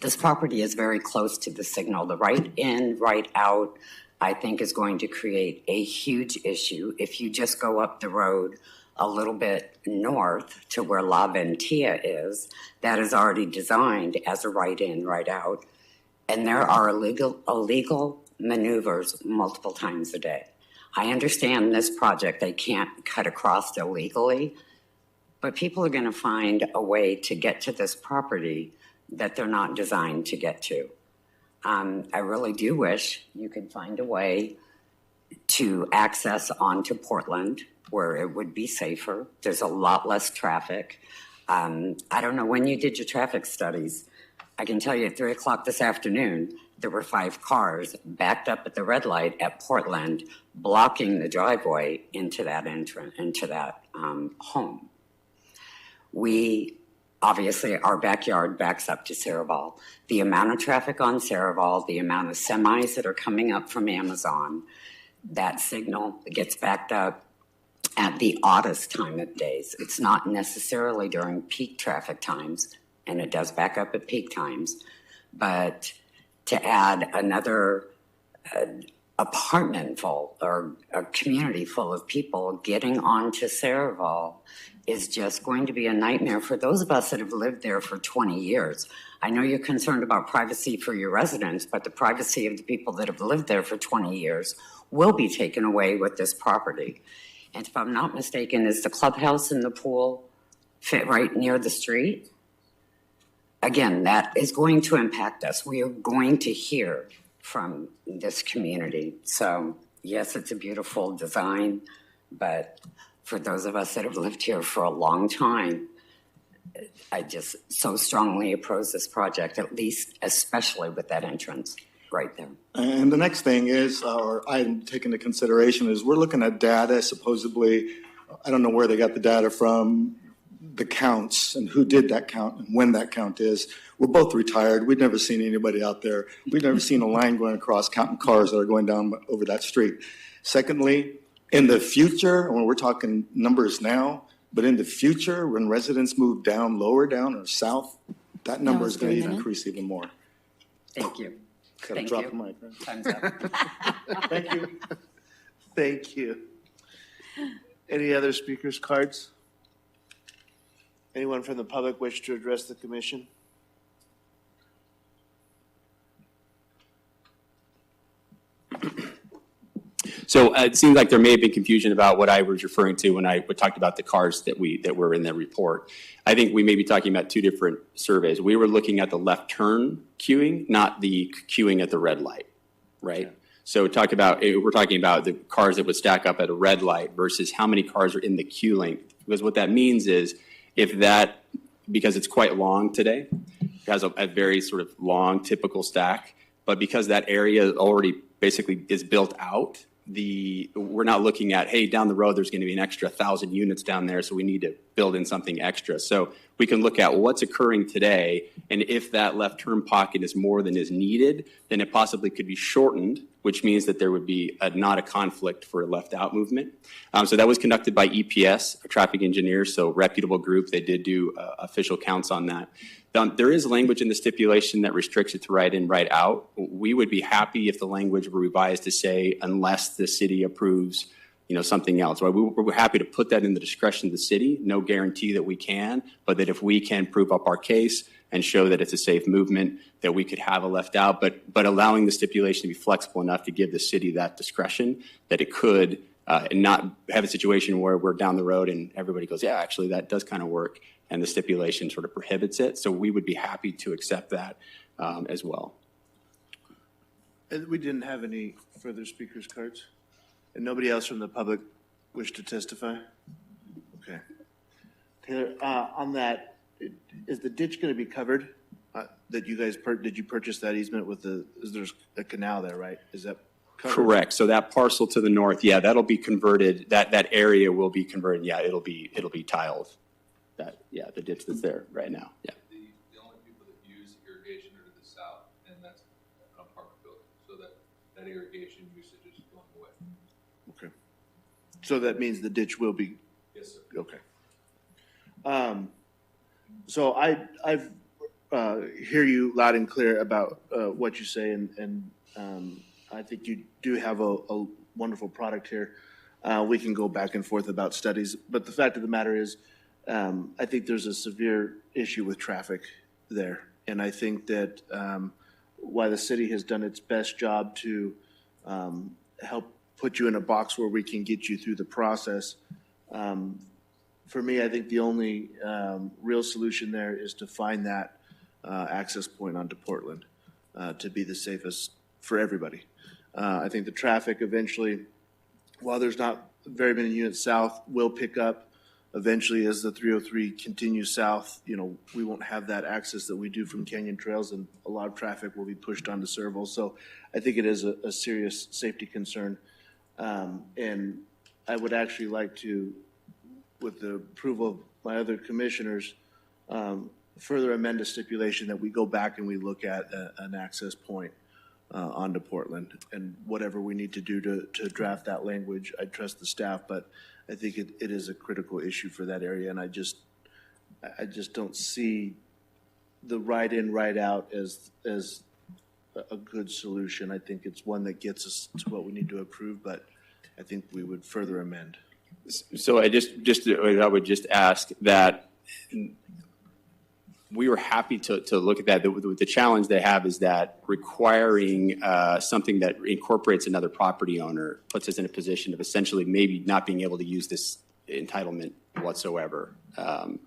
S10: This property is very close to the signal. The right in, right out, I think, is going to create a huge issue. If you just go up the road a little bit north to where La Ventia is, that is already designed as a right in, right out. And there are illegal maneuvers multiple times a day. I understand this project, they can't cut across illegally, but people are going to find a way to get to this property that they're not designed to get to. I really do wish you could find a way to access onto Portland where it would be safer. There's a lot less traffic. I don't know when you did your traffic studies. I can tell you at 3 o'clock this afternoon, there were 5 cars backed up at the red light at Portland, blocking the driveway into that home. We, obviously, our backyard backs up to Saraval. The amount of traffic on Saraval, the amount of semis that are coming up from Amazon, that signal gets backed up at the oddest time of days. It's not necessarily during peak traffic times, and it does back up at peak times, but to add another apartment full or a community full of people getting onto Saraval is just going to be a nightmare for those of us that have lived there for 20 years. I know you're concerned about privacy for your residents, but the privacy of the people that have lived there for 20 years will be taken away with this property. And if I'm not mistaken, is the clubhouse and the pool fit right near the street? Again, that is going to impact us. We are going to hear from this community. So yes, it's a beautiful design, but for those of us that have lived here for a long time, I just so strongly oppose this project, at least especially with that entrance right there.
S9: And the next thing is, or item to take into consideration, is we're looking at data, supposedly, I don't know where they got the data from, the counts and who did that count and when that count is. We're both retired. We've never seen anybody out there. We've never seen a line going across counting cars that are going down over that street. Secondly, in the future, when we're talking numbers now, but in the future, when residents move down, lower down or south, that number is going to increase even more.
S10: Thank you.
S9: Got to drop the mic. Right?
S10: Time's up.
S1: Thank you. Thank you. Any other speakers' cards? Anyone from the public wish to address the commission?
S6: So it seems like there may have been confusion about what I was referring to when I talked about the cars that were in the report. I think we may be talking about two different surveys. We were looking at the left turn queuing, not the queuing at the red light, right? Okay. So we're talking about the cars that would stack up at a red light versus how many cars are in the queue length. Because what that means is because it's quite long today, it has a very sort of long typical stack, but because that area already basically is built out, we're not looking at, hey, down the road there's going to be an extra 1,000 units down there, so we need to build in something extra. So we can look at what's occurring today, and if that left turn pocket is more than is needed, then it possibly could be shortened, which means that there would be not a conflict for left out movement. So that was conducted by EPS, a traffic engineer, so reputable group. They did do official counts on that. There is language in the stipulation that restricts it to right in, right out. We would be happy if the language were revised to say, unless the city approves, something else. Right? We're happy to put that in the discretion of the city. No guarantee that we can, but that if we can prove up our case and show that it's a safe movement, that we could have a left out, but allowing the stipulation to be flexible enough to give the city that discretion that it could and not have a situation where we're down the road and everybody goes, yeah, actually that does kind of work, and the stipulation sort of prohibits it. So we would be happy to accept that as well.
S1: And we didn't have any further speakers' cards? And nobody else from the public wish to testify? Okay. Taylor, on that, is the ditch going to be covered? That you guys, did you purchase that easement with there's a canal there, right? Is that covered?
S6: Correct. So that parcel to the north, yeah, that'll be converted. That area will be converted. Yeah, it'll be tiled. The ditch that's there right now. Yeah.
S11: The only people that use irrigation are to the south, and that's an apartment building. So that irrigation usage is going away.
S1: Okay. So that means the ditch will be.
S11: Yes, sir.
S1: Okay. So I've hear you loud and clear about what you say, and I think you do have a wonderful product here. We can go back and forth about studies, but the fact of the matter is, I think there's a severe issue with traffic there, and I think that while the city has done its best job to help put you in a box where we can get you through the process, for me, I think the only real solution there is to find that access point onto Portland to be the safest for everybody. I think the traffic eventually, while there's not very many units south, will pick up. Eventually, as the 303 continues south, we won't have that access that we do from Canyon Trails, and a lot of traffic will be pushed onto Serval. So I think it is a serious safety concern. And I would actually like to, with the approval of my other commissioners, further amend a stipulation that we go back and we look at an access point onto Portland, and whatever we need to do to draft that language. I trust the staff, but I think it is a critical issue for that area, and I just don't see the right in, right out as a good solution. I think it's one that gets us to what we need to approve, but I think we would further amend.
S6: So I would just ask that we were happy to look at that. The challenge they have is that requiring something that incorporates another property owner puts us in a position of essentially maybe not being able to use this entitlement whatsoever,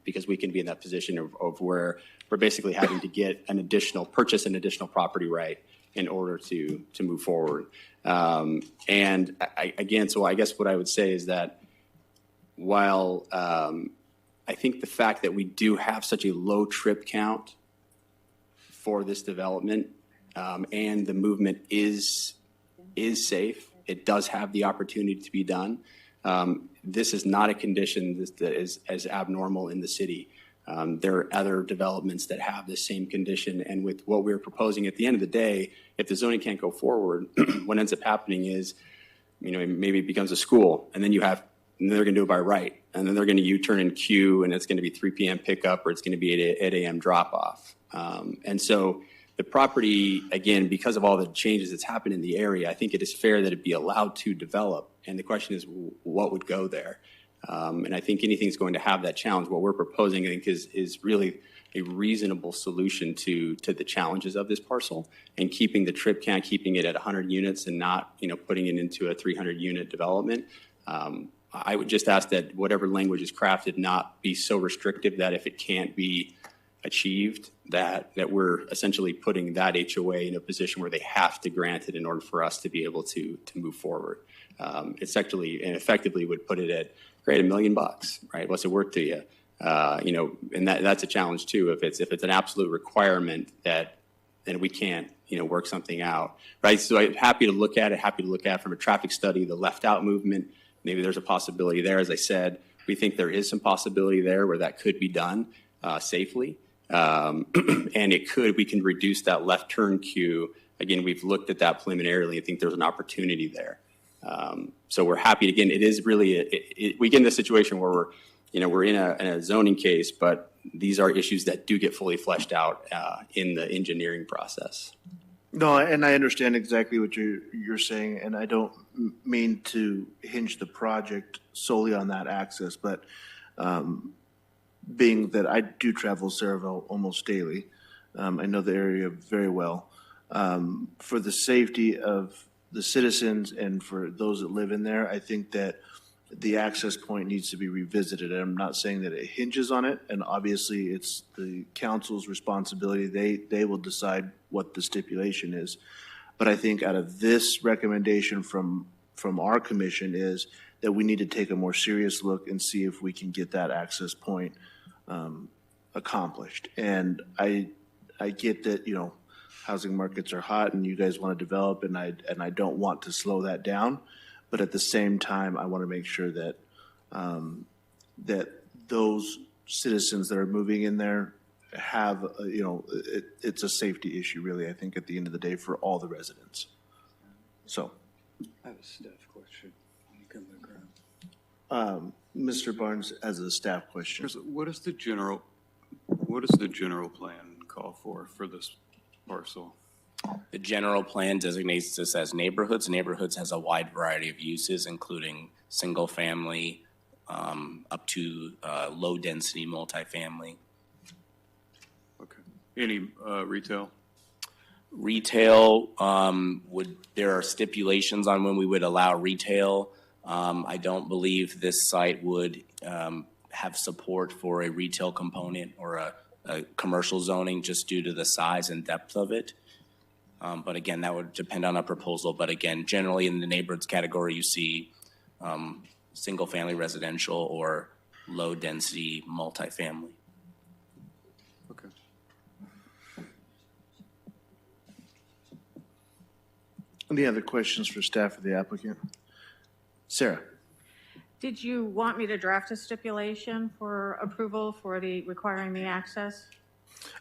S6: because we can be in that position of where we're basically having to purchase an additional property right in order to move forward. And so I guess what I would say is that while I think the fact that we do have such a low trip count for this development, and the movement is safe, it does have the opportunity to be done. This is not a condition that is as abnormal in the city. There are other developments that have the same condition, and with what we're proposing at the end of the day, if the zoning can't go forward, what ends up happening is, maybe it becomes a school, and then they're going to do it by right, and then they're going to U-turn and queue, and it's going to be 3 p.m. pickup, or it's going to be 8 a.m. drop-off. And so the property, again, because of all the changes that's happened in the area, I think it is fair that it be allowed to develop. And the question is, what would go there? And I think anything's going to have that challenge. What we're proposing, I think, is really, a reasonable solution to the challenges of this parcel, and keeping the trip count, keeping it at 100 units and not, putting it into a 300 unit development. I would just ask that whatever language is crafted not be so restrictive that if it can't be achieved, that we're essentially putting that HOA in a position where they have to grant it in order for us to be able to move forward. It's actually, and effectively would put it at, great, $1 million, right? What's it worth to you? And that's a challenge too. If it's an absolute requirement then we can't, work something out, right? So I'm happy to look at from a traffic study, the left out movement. Maybe there's a possibility there. As I said, we think there is some possibility there where that could be done safely. And we can reduce that left turn queue. Again, we've looked at that preliminarily. I think there's an opportunity there. So we're happy. Again, it is really, we get in a situation where we're in a zoning case, but these are issues that do get fully fleshed out in the engineering process.
S1: No, and I understand exactly what you're saying, and I don't mean to hinge the project solely on that access, but being that I do travel Saraville almost daily, I know the area very well. For the safety of the citizens and for those that live in there, I think that the access point needs to be revisited. And I'm not saying that it hinges on it, and obviously it's the council's responsibility. They will decide what the stipulation is. But I think out of this recommendation from our commission is that we need to take a more serious look and see if we can get that access point accomplished. And I get that, housing markets are hot and you guys want to develop, and I don't want to slow that down. But at the same time, I want to make sure that that those citizens that are moving in there have, it's a safety issue, really, I think, at the end of the day for all the residents. So.
S4: I have a staff question. You come back around.
S1: Mr. Barnes has a staff question.
S4: What does the general plan call for this parcel?
S3: The general plan designates this as neighborhoods. Neighborhoods has a wide variety of uses, including single family, up to low-density multifamily.
S4: Okay. Any retail?
S3: Retail, there are stipulations on when we would allow retail. I don't believe this site would have support for a retail component or a commercial zoning just due to the size and depth of it. But again, that would depend on a proposal. But again, generally in the neighborhoods category, you see single-family residential or low-density multifamily.
S4: Okay.
S1: Any other questions for staff or the applicant? Sarah?
S12: Did you want me to draft a stipulation for approval for requiring the access?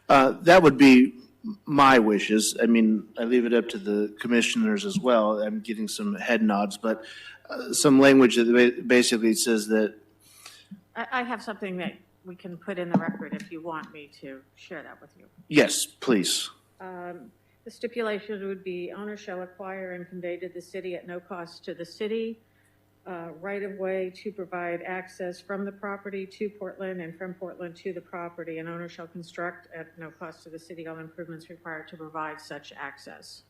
S1: That would be my wishes. I mean, I leave it up to the commissioners as well. I'm getting some head nods, but some language that basically says that.
S12: I have something that we can put in the record if you want me to share that with you.
S1: Yes, please.
S12: The stipulation would be owner shall acquire and convey to the city at no cost to the city right of way to provide access from the property to Portland and from Portland to the property. An owner shall construct at no cost to the city all improvements required to provide such access.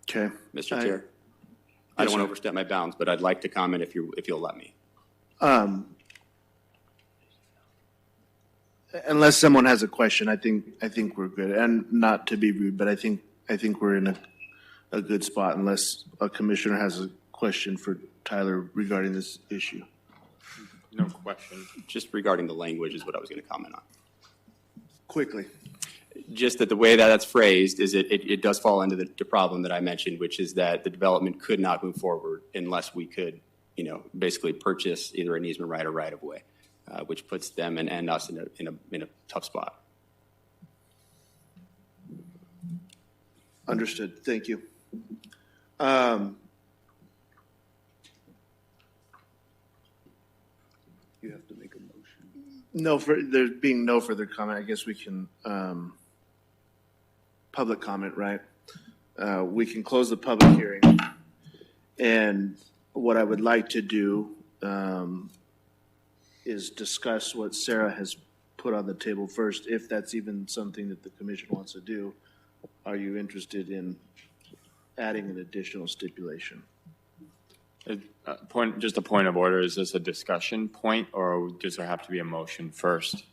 S1: Okay.
S6: Mr. Chair, I don't want to overstep my bounds, but I'd like to comment if you'll let me.
S1: Unless someone has a question, I think we're good. And not to be rude, but I think we're in a good spot unless a commissioner has a question for Tyler regarding this issue.
S5: No question.
S6: Just regarding the language is what I was going to comment on.
S1: Quickly.
S6: Just that the way that that's phrased is it does fall into the problem that I mentioned, which is that the development could not move forward unless we could, basically purchase either an easement right or right of way, which puts them and us in a tough spot.
S1: Understood. Thank you.
S4: You have to make a motion.
S1: No, there being no further comment, I guess we can, public comment, right? We can close the public hearing. And what I would like to do is discuss what Sarah has put on the table first, if that's even something that the commission wants to do. Are you interested in adding an additional stipulation?
S5: Just a point of order, is this a discussion point, or does there have to be a motion first?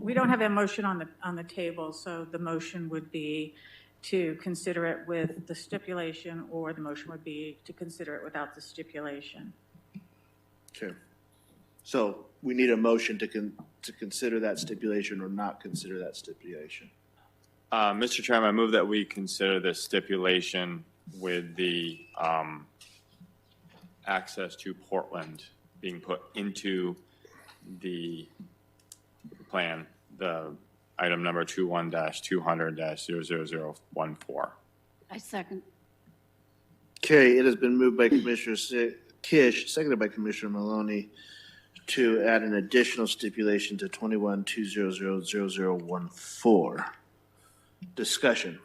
S12: We don't have a motion on the table, so the motion would be to consider it with the stipulation, or the motion would be to consider it without the stipulation.
S1: Okay. So we need a motion to consider that stipulation or not consider that stipulation.
S5: Mr. Chairman, I move that we consider this stipulation with the access to Portland being put into the plan, the item number 21-200-00014.
S7: I second.
S1: Okay, it has been moved by Commissioner Kish, seconded by Commissioner Maloney, to add an additional stipulation to 21-200-0014. Discussion.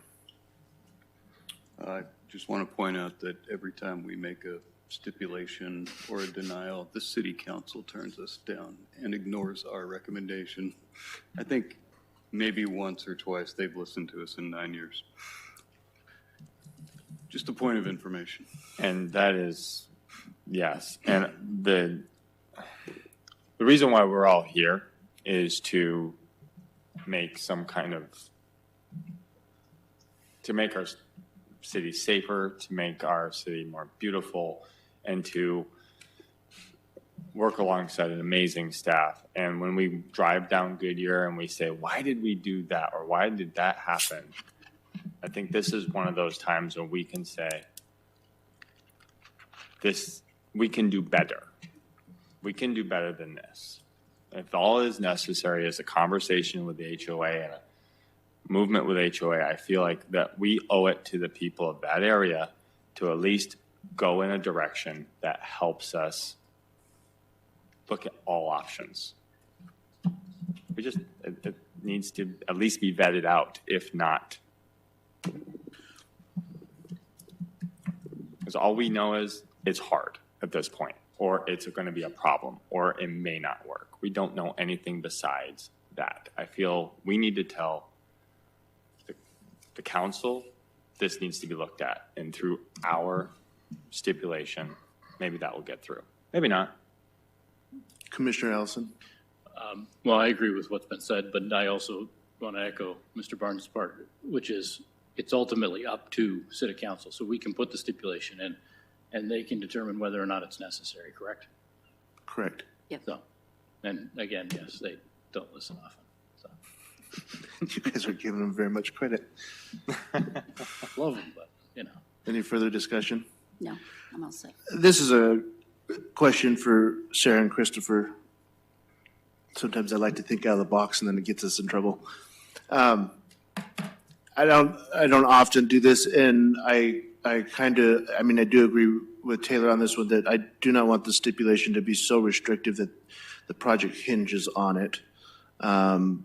S11: I just want to point out that every time we make a stipulation or a denial, the city council turns us down and ignores our recommendation. I think maybe once or twice they've listened to us in 9 years. Just a point of information.
S5: And that is, yes. And the reason why we're all here is to make some kind of, to make our city safer, to make our city more beautiful, and to work alongside an amazing staff. And when we drive down Goodyear and we say, why did we do that? Or why did that happen? I think this is one of those times when we can say, we can do better. We can do better than this. If all is necessary is a conversation with the HOA and a movement with HOA, I feel like that we owe it to the people of that area to at least go in a direction that helps us look at all options. It needs to at least be vetted out, if not. Because all we know is it's hard at this point, or it's going to be a problem, or it may not work. We don't know anything besides that. I feel we need to tell the council this needs to be looked at, and through our stipulation, maybe that will get through. Maybe not.
S1: Commissioner Ellison.
S13: Well, I agree with what's been said, but I also want to echo Mr. Barnes' part, which is it's ultimately up to City Council. So we can put the stipulation in, and they can determine whether or not it's necessary, correct?
S1: Correct.
S7: Yep.
S13: So, and again, yes, they don't listen often. So.
S1: You guys are giving them very much credit.
S13: Love them, but, you know.
S1: Any further discussion?
S7: No, I'm all set.
S1: This is a question for Sarah and Christopher. Sometimes I like to think out of the box and then it gets us in trouble. I don't often do this, and I do agree with Taylor on this one, that I do not want the stipulation to be so restrictive that the project hinges on it,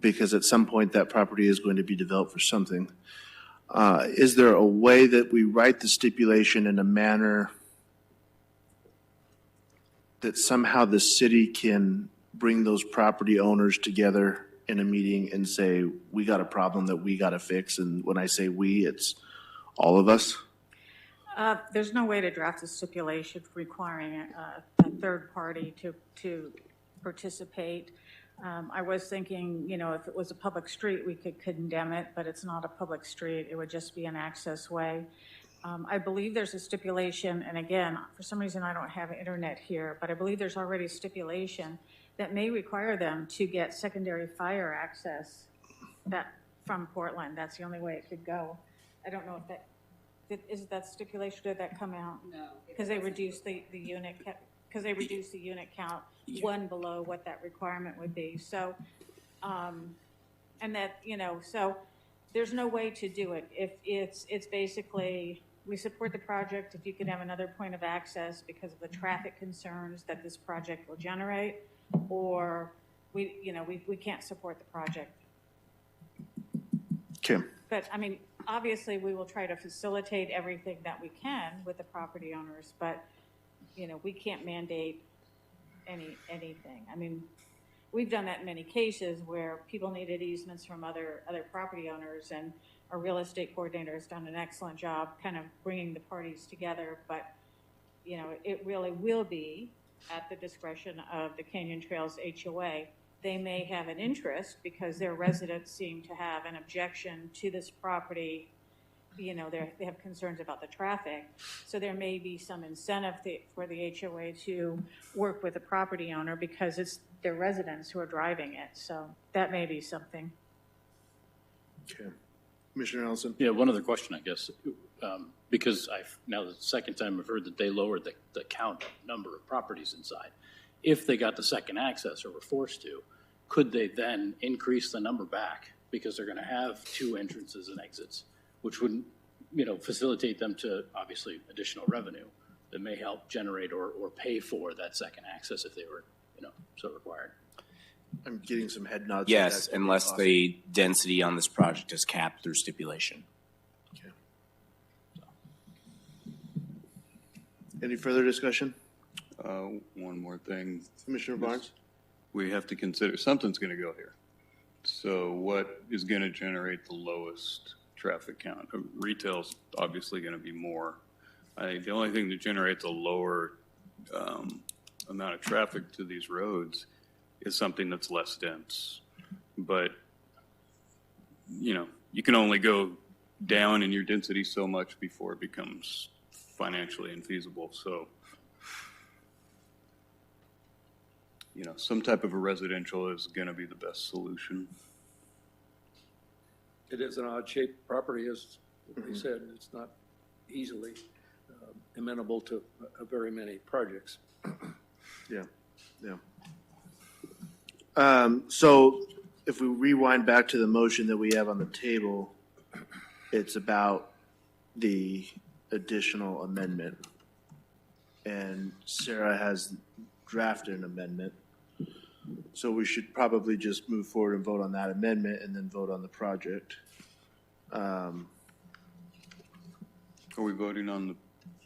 S1: because at some point that property is going to be developed for something. Is there a way that we write the stipulation in a manner that somehow the city can bring those property owners together in a meeting and say, we got a problem that we got to fix? And when I say we, it's all of us.
S12: There's no way to draft a stipulation requiring a third party to participate. I was thinking, if it was a public street, we could condemn it, but it's not a public street. It would just be an access way. I believe there's a stipulation, and again, for some reason I don't have internet here, but I believe there's already a stipulation that may require them to get secondary fire access from Portland. That's the only way it could go. I don't know if is that stipulation, did that come out? No. Because they reduced the unit count one below what that requirement would be. So, so there's no way to do it. If it's basically, we support the project if you can have another point of access because of the traffic concerns that this project will generate, or we can't support the project.
S1: Okay.
S12: But obviously, we will try to facilitate everything that we can with the property owners, but, you know, we can't mandate anything. I mean, we've done that in many cases where people needed easements from other property owners, and our real estate coordinator has done an excellent job kind of bringing the parties together, but, you know, it really will be at the discretion of the Canyon Trails HOA. They may have an interest because their residents seem to have an objection to this property. You know, they have concerns about the traffic. So there may be some incentive for the HOA to work with the property owner because it's their residents who are driving it. So that may be something.
S1: Okay. Commissioner Ellison?
S13: Yeah, one other question, I guess, because now the second time I've heard that they lowered the count number of properties inside. If they got the second access or were forced to, could they then increase the number back? Because they're going to have 2 entrances and exits, which would, you know, facilitate them to obviously additional revenue that may help generate or pay for that second access if they were, you know, so required.
S1: I'm getting some head nods.
S3: Yes, unless the density on this project is capped through stipulation.
S1: Okay. Any further discussion?
S11: One more thing.
S1: Commissioner Barnes?
S11: We have to consider, something's going to go here. So what is going to generate the lowest traffic count? Retail's obviously going to be more. The only thing that generates a lower amount of traffic to these roads is something that's less dense. But, you know, you can only go down in your density so much before it becomes financially infeasible. So, you know, some type of a residential is going to be the best solution.
S14: It is an odd-shaped property, as we said. It's not easily amenable to very many projects.
S1: Yeah, yeah. So if we rewind back to the motion that we have on the table, it's about the additional amendment. And Sarah has drafted an amendment. So we should probably just move forward and vote on that amendment and then vote on the project.
S11: Are we voting on the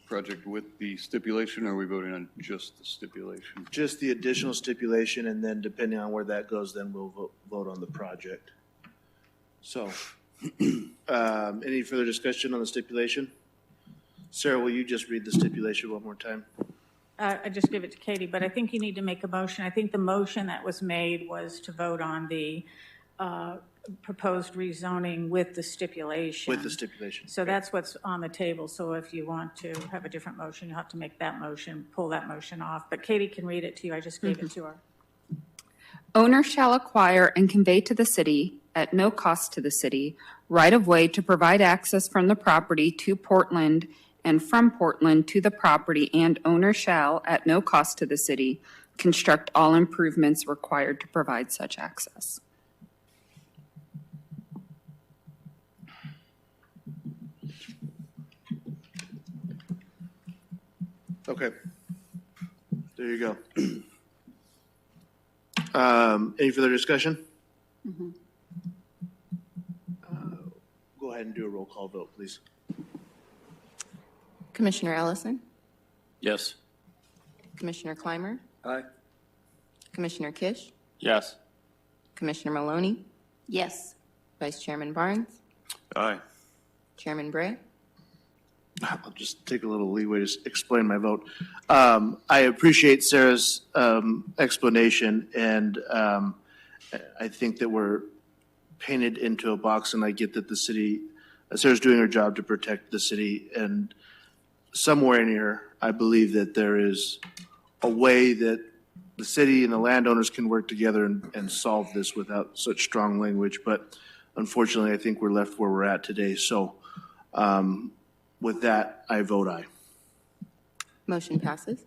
S11: project with the stipulation, or are we voting on just the stipulation?
S1: Just the additional stipulation, and then depending on where that goes, then we'll vote on the project. So, any further discussion on the stipulation? Sarah, will you just read the stipulation one more time?
S12: I just give it to Katie, but I think you need to make a motion. I think the motion that was made was to vote on the proposed rezoning with the stipulation.
S1: With the stipulation.
S12: So that's what's on the table. So if you want to have a different motion, you'll have to make that motion, pull that motion off. But Katie can read it to you. I just gave it to her.
S15: Owner shall acquire and convey to the city, at no cost to the city, right-of-way to provide access from the property to Portland and from Portland to the property, and owner shall, at no cost to the city, construct all improvements required to provide such access.
S1: Okay. There you go. Any further discussion?
S15: Mm-hmm.
S1: Go ahead and do a roll call vote, please.
S2: Commissioner Ellison?
S13: Yes.
S2: Commissioner Clymer?
S14: Aye.
S2: Commissioner Kish?
S5: Yes.
S2: Commissioner Maloney?
S7: Yes.
S2: Vice Chairman Barnes?
S11: Aye.
S2: Chairman Bray?
S1: I'll just take a little leeway to explain my vote. I appreciate Sarah's explanation, and I think that we're painted into a box, and I get that the city, Sarah's doing her job to protect the city, and somewhere in here, I believe that there is a way that the city and the landowners can work together and solve this without such strong language, but unfortunately, I think we're left where we're at today. So with that, I vote aye.
S2: Motion passes.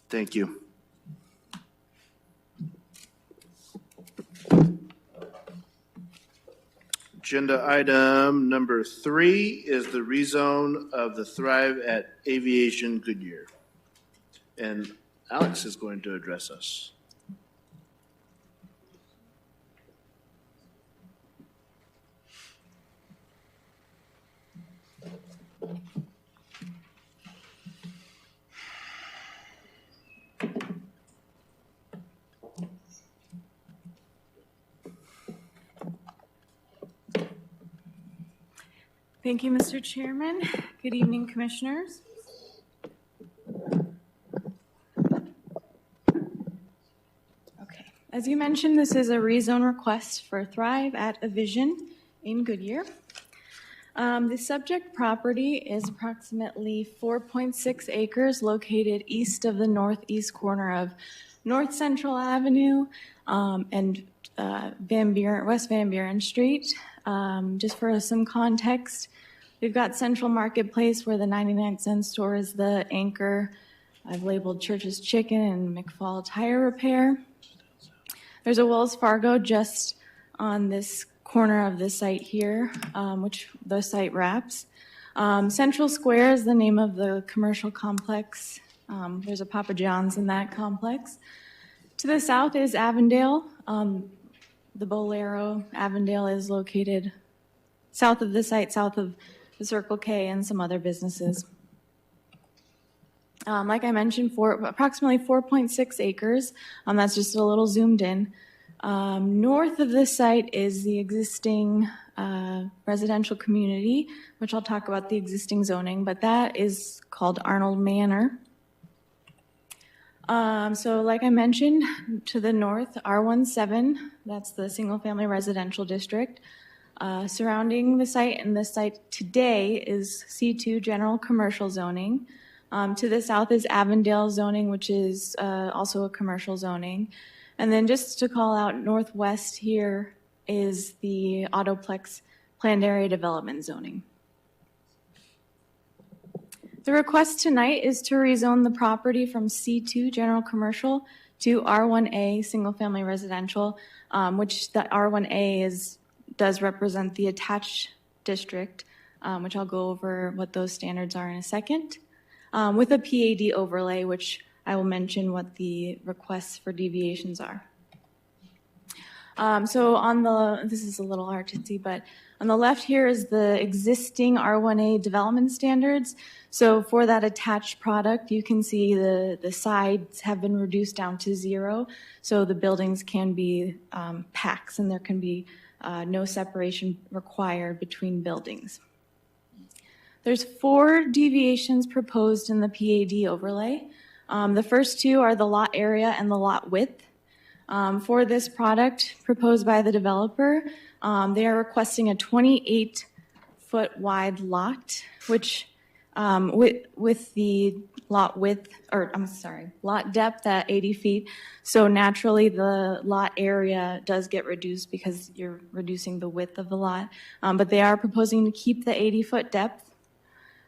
S1: Thank you. Agenda item number 3 is the rezone of the Thrive at Aviation Goodyear. And Alex is going to address us.
S16: Thank you, Mr. Chairman. Good evening, Commissioners. Okay, as you mentioned, this is a rezone request for Thrive at Aviation in Goodyear. The subject property is approximately 4.6 acres located east of the northeast corner of North Central Avenue and West Van Buren Street. Just for some context, we've got Central Marketplace where the 99-cent store is the anchor. I've labeled Church's Chicken and McFall Tire Repair. There's a Wells Fargo just on this corner of the site here, which the site wraps. Central Square is the name of the commercial complex. There's a Papa John's in that complex. To the south is Avondale. The Bolero Avondale is located south of the site, south of the Circle K and some other businesses. Like I mentioned, approximately 4.6 acres. That's just a little zoomed in. North of this site is the existing residential community, which I'll talk about the existing zoning, but that is called Arnold Manor. So like I mentioned, to the north, R17, that's the single-family residential district. Surrounding the site, and the site today is C2 general commercial zoning. To the south is Avondale zoning, which is also a commercial zoning. And then just to call out, northwest here is the Autoplex planned area development zoning. The request tonight is to rezone the property from C2 general commercial to R1A single family residential, which the R1A does represent the attached district, which I'll go over what those standards are in a second, with a PAD overlay, which I will mention what the requests for deviations are. So this is a little hard to see, but on the left here is the existing R1A development standards. So for that attached product, you can see the sides have been reduced down to 0. So the buildings can be packs and there can be no separation required between buildings. There's 4 deviations proposed in the PAD overlay. The first 2 are the lot area and the lot width. For this product proposed by the developer, they are requesting a 28-foot wide lot, which with the lot width, lot depth at 80 feet. So naturally the lot area does get reduced because you're reducing the width of the lot. But they are proposing to keep the 80-foot depth.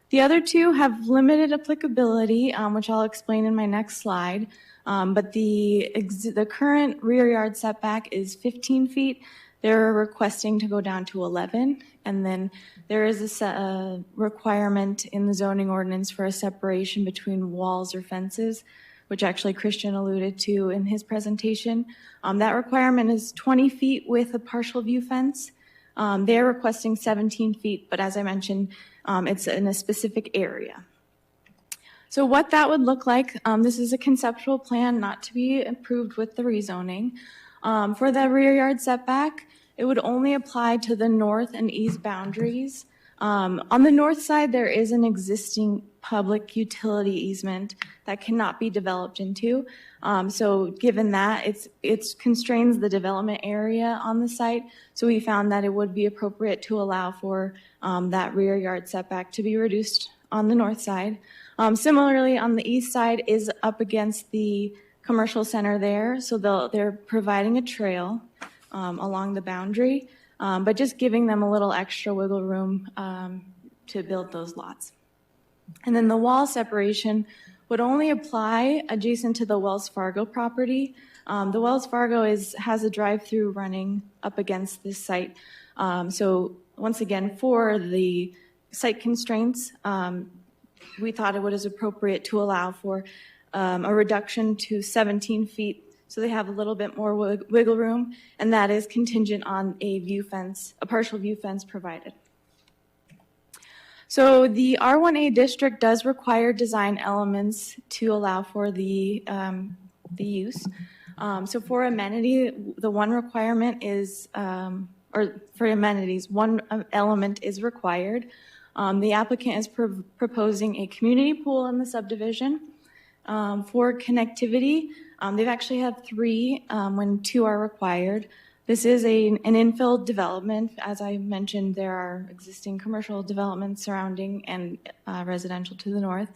S16: The other 2 have limited applicability, which I'll explain in my next slide. But the current rear yard setback is 15 feet. They're requesting to go down to 11. And then there is a requirement in the zoning ordinance for a separation between walls or fences, which actually Christian alluded to in his presentation. That requirement is 20 feet with a partial view fence. They're requesting 17 feet, but as I mentioned, it's in a specific area. So what that would look like, this is a conceptual plan not to be approved with the rezoning. For the rear yard setback, it would only apply to the north and east boundaries. On the north side, there is an existing public utility easement that cannot be developed into. So given that, it constrains the development area on the site. So we found that it would be appropriate to allow for that rear yard setback to be reduced on the north side. Similarly, on the east side is up against the commercial center there. So they're providing a trail along the boundary, but just giving them a little extra wiggle room to build those lots. And then the wall separation would only apply adjacent to the Wells Fargo property. The Wells Fargo has a drive-through running up against this site. So once again, for the site constraints, we thought it was appropriate to allow for a reduction to 17 feet. So they have a little bit more wiggle room, and that is contingent on a view fence, a partial view fence provided. So the R1A district does require design elements to allow for the use. So for amenity, the one requirement is, or or for amenities, one element is required. The applicant is proposing a community pool in the subdivision. For connectivity, they've actually had 3 when 2 are required. This is an infill development. As I mentioned, there are existing commercial developments surrounding and residential to the north.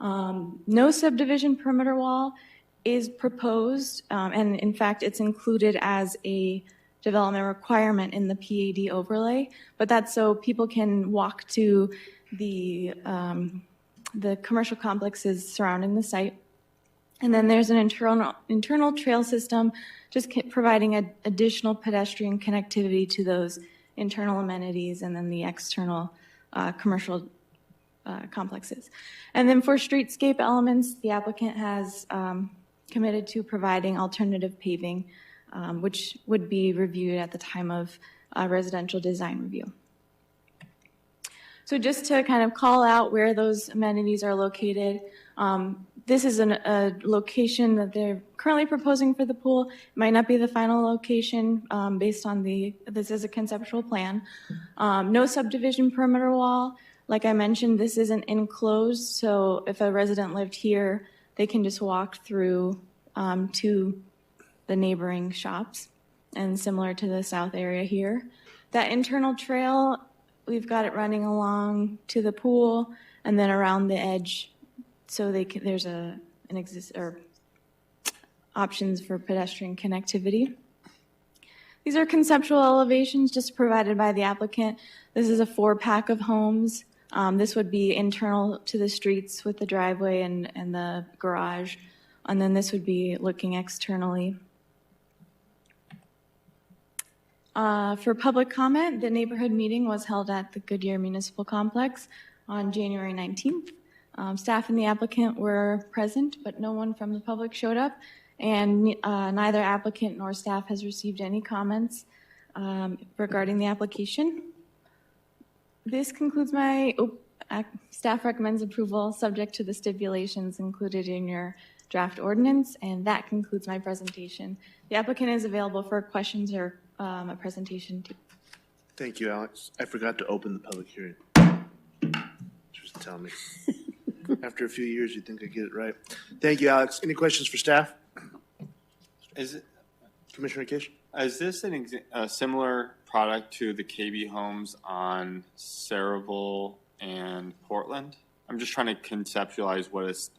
S16: No subdivision perimeter wall is proposed, and in fact, it's included as a development requirement in the PAD overlay, but that's so people can walk to the commercial complexes surrounding the site. And then there's an internal trail system, just providing additional pedestrian connectivity to those internal amenities and then the external commercial complexes. And then for streetscape elements, the applicant has committed to providing alternative paving, which would be reviewed at the time of residential design review. So just to kind of call out where those amenities are located, this is a location that they're currently proposing for the pool. It might not be the final location based on this is a conceptual plan. No subdivision perimeter wall. Like I mentioned, this isn't enclosed, so if a resident lived here, they can just walk through to the neighboring shops, and similar to the south area here. That internal trail, we've got it running along to the pool and then around the edge, so there's options for pedestrian connectivity. These are conceptual elevations just provided by the applicant. This is a 4-pack of homes. This would be internal to the streets with the driveway and the garage, and then this would be looking externally. For public comment, the neighborhood meeting was held at the Goodyear Municipal Complex on January 19th. Staff and the applicant were present, but no one from the public showed up, and neither applicant nor staff has received any comments regarding the application. This concludes my staff recommends approval subject to the stipulations included in your draft ordinance, and that concludes my presentation. The applicant is available for questions or a presentation too.
S1: Thank you, Alex. I forgot to open the public hearing. Just tell me. After a few years, you'd think I'd get it right. Thank you, Alex. Any questions for staff? Commissioner Kish?
S5: Is this a similar product to the KB homes on Saraville and Portland? I'm just trying to conceptualize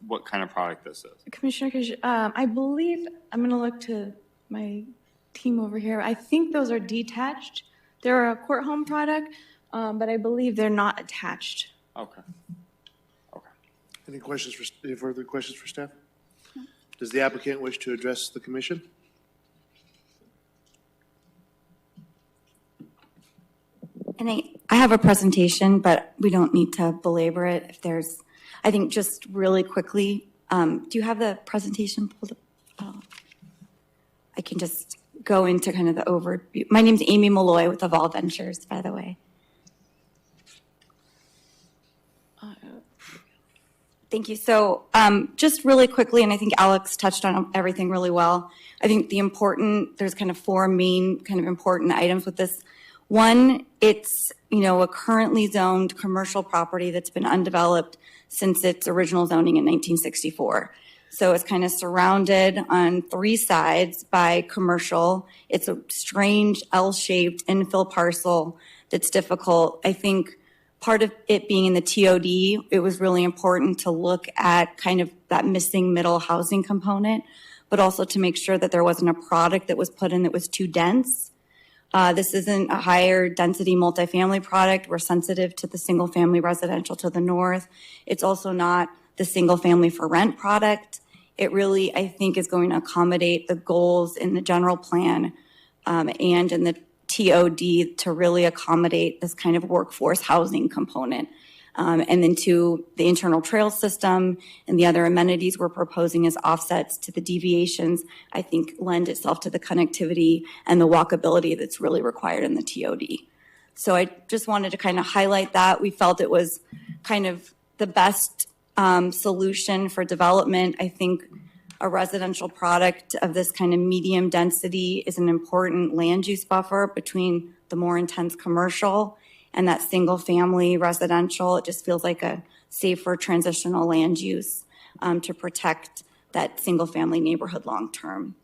S5: what kind of product this is.
S16: Commissioner Kish, I believe, I'm going to look to my team over here. I think those are detached. They're a court home product, but I believe they're not attached.
S5: Okay.
S1: Any further questions for staff? No. Does the applicant wish to address the commission?
S17: And I have a presentation, but we don't need to belabor it. If there's, I think just really quickly, do you have the presentation pulled up? I can just go into kind of the overview. My name's Amy Malloy with Evolve Ventures, by the way. Thank you. So just really quickly, and I think Alex touched on everything really well. I think there's kind of 4 main kind of important items with this. One, it's, a currently zoned commercial property that's been undeveloped since its original zoning in 1964. So it's kind of surrounded on 3 sides by commercial. It's a strange L-shaped infill parcel that's difficult. I think part of it being in the TOD, it was really important to look at kind of that missing middle housing component, but also to make sure that there wasn't a product that was put in that was too dense. This isn't a higher density multifamily product. We're sensitive to the single family residential to the north. It's also not the single family for rent product. It really, I think, is going to accommodate the goals in the general plan and in the TOD to really accommodate this kind of workforce housing component. And then to the internal trail system and the other amenities we're proposing as offsets to the deviations, I think lend itself to the connectivity and the walkability that's really required in the TOD. So I just wanted to kind of highlight that. We felt it was kind of the best solution for development. I think a residential product of this kind of medium density is an important land use buffer between the more intense commercial and that single-family residential. It just feels like a safer transitional land use to protect that single-family neighborhood long-term.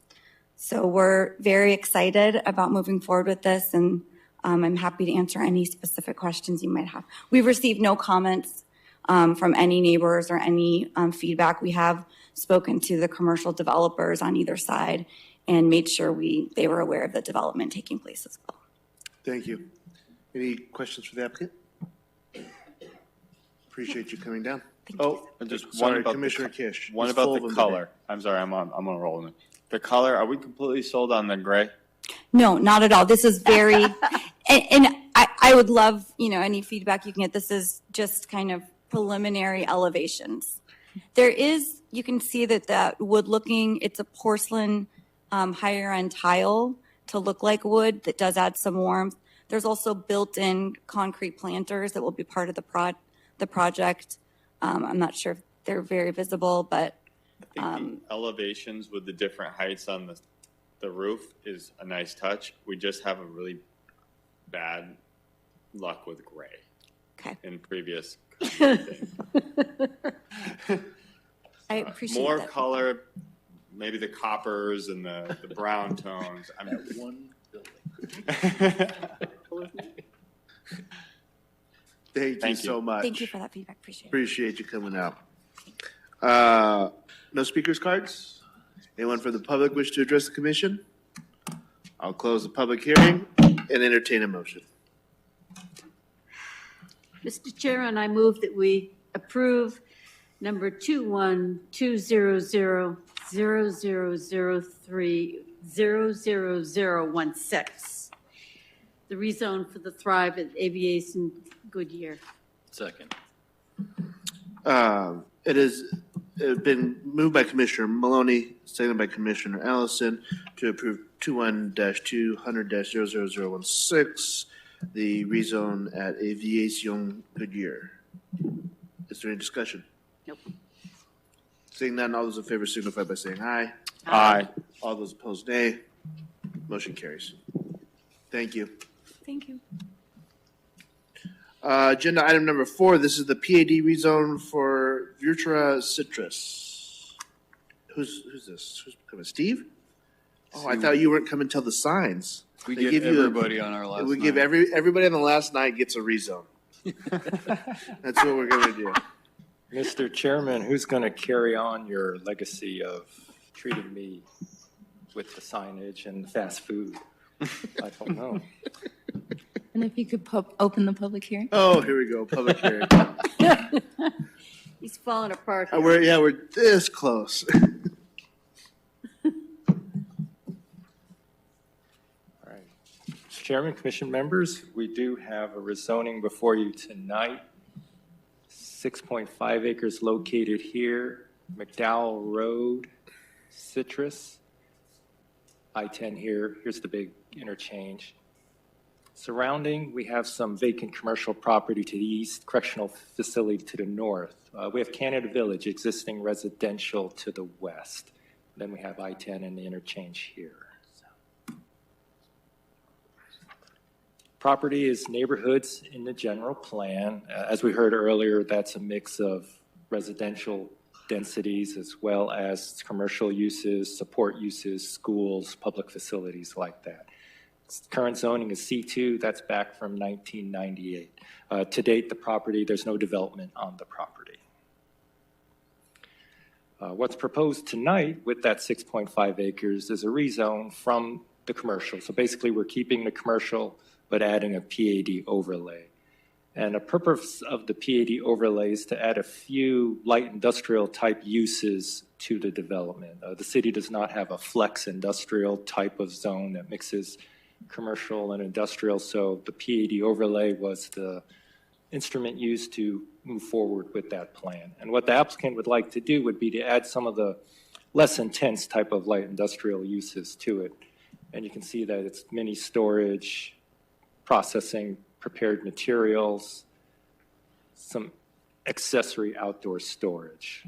S17: So we're very excited about moving forward with this, and I'm happy to answer any specific questions you might have. We've received no comments from any neighbors or any feedback. We have spoken to the commercial developers on either side and made sure they were aware of the development taking place as well.
S1: Thank you. Any questions for the applicant? Appreciate you coming down.
S5: And just
S1: sorry,
S5: one about
S1: Commissioner Kish.
S5: One
S1: He's
S5: about
S1: full
S5: the
S1: of them
S5: color. I'm sorry, I'm on a roll. The color, are we completely sold on the gray?
S17: No, not at all. This is very, and I would love, any feedback you can get. This is just kind of preliminary elevations. There is, you can see that wood looking, it's a porcelain higher end tile to look like wood that does add some warmth. There's also built-in concrete planters that will be part of the project. I'm not sure if they're very visible, but
S5: I think the elevations with the different heights on the roof is a nice touch. We just have a really bad luck with gray in previous things.
S17: I appreciate
S5: more
S17: that.
S5: color, maybe the coppers and the brown tones. I mean,
S13: one
S1: Thank you so much.
S17: Thank you for that feedback.
S1: Appreciate you coming out. No speakers cards? Anyone from the public wish to address the commission? I'll close the public hearing and entertain a motion.
S7: Mr. Chairman, I move that we approve number 21-2000300016, the rezone for the Thrive at Aviation Goodyear.
S13: Second.
S1: It has been moved by Commissioner Maloney, seconded by Commissioner Allison to approve 21-200-00016, the rezone at Aviation Goodyear. Is there any discussion?
S7: Nope.
S1: Seeing none, all those in favor signify by saying aye.
S5: Aye.
S1: All those opposed, nay. Motion carries. Thank you.
S17: Thank you.
S1: Agenda item number 4, this is the PAD rezone for Virtua Citrus. Who's this? Who's coming? Steve? Oh, I thought you weren't coming till the signs.
S11: We
S1: They
S11: give
S1: give you
S11: everybody on our last
S1: We give
S11: night.
S1: everybody on the last night gets a rezone. That's what we're gonna do.
S18: Mr. Chairman, who's going to carry on your legacy of treating me with the signage and fast food? I don't know.
S2: And if you could open the public hearing?
S1: Oh, here we go, public hearing.
S7: He's falling apart.
S1: We're this close.
S18: All right. Mr. Chairman, Commission members, we do have a rezoning before you tonight. 6.5 acres located here, McDowell Road, Citrus. I-10 here, here's the big interchange. Surrounding, we have some vacant commercial property to the east, correctional facility to the north. We have Canada Village, existing residential to the west. Then we have I-10 and the interchange here. Property is neighborhoods in the general plan. As we heard earlier, that's a mix of residential densities as well as commercial uses, support uses, schools, public facilities like that. Current zoning is C2, that's back from 1998. To date, the property, there's no development on the property. What's proposed tonight with that 6.5 acres is a rezone from the commercial. So basically, we're keeping the commercial but adding a PAD overlay. And the purpose of the PAD overlay is to add a few light industrial type uses to the development. The city does not have a flex industrial type of zone that mixes commercial and industrial, so the PAD overlay was the instrument used to move forward with that plan. And what the applicant would like to do would be to add some of the less intense type of light industrial uses to it. And you can see that it's mini storage, processing prepared materials, some accessory outdoor storage.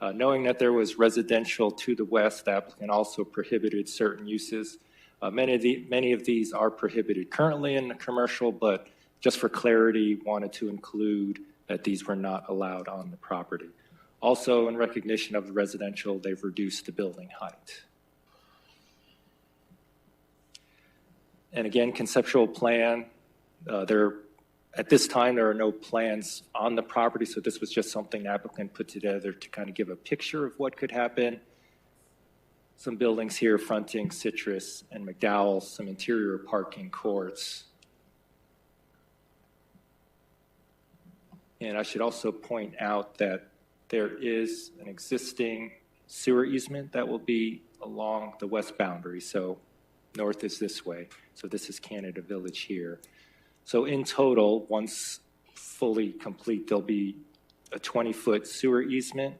S18: Knowing that there was residential to the west, the applicant also prohibited certain uses. Many of these are prohibited currently in the commercial, but just for clarity, wanted to include that these were not allowed on the property. Also, in recognition of the residential, they've reduced the building height. And again, conceptual plan, at this time, there are no plans on the property, so this was just something the applicant put together to kind of give a picture of what could happen. Some buildings here fronting Citrus and McDowell, some interior parking courts. And I should also point out that there is an existing sewer easement that will be along the west boundary. So north is this way. So this is Canada Village here. So in total, once fully complete, there'll be a 20-foot sewer easement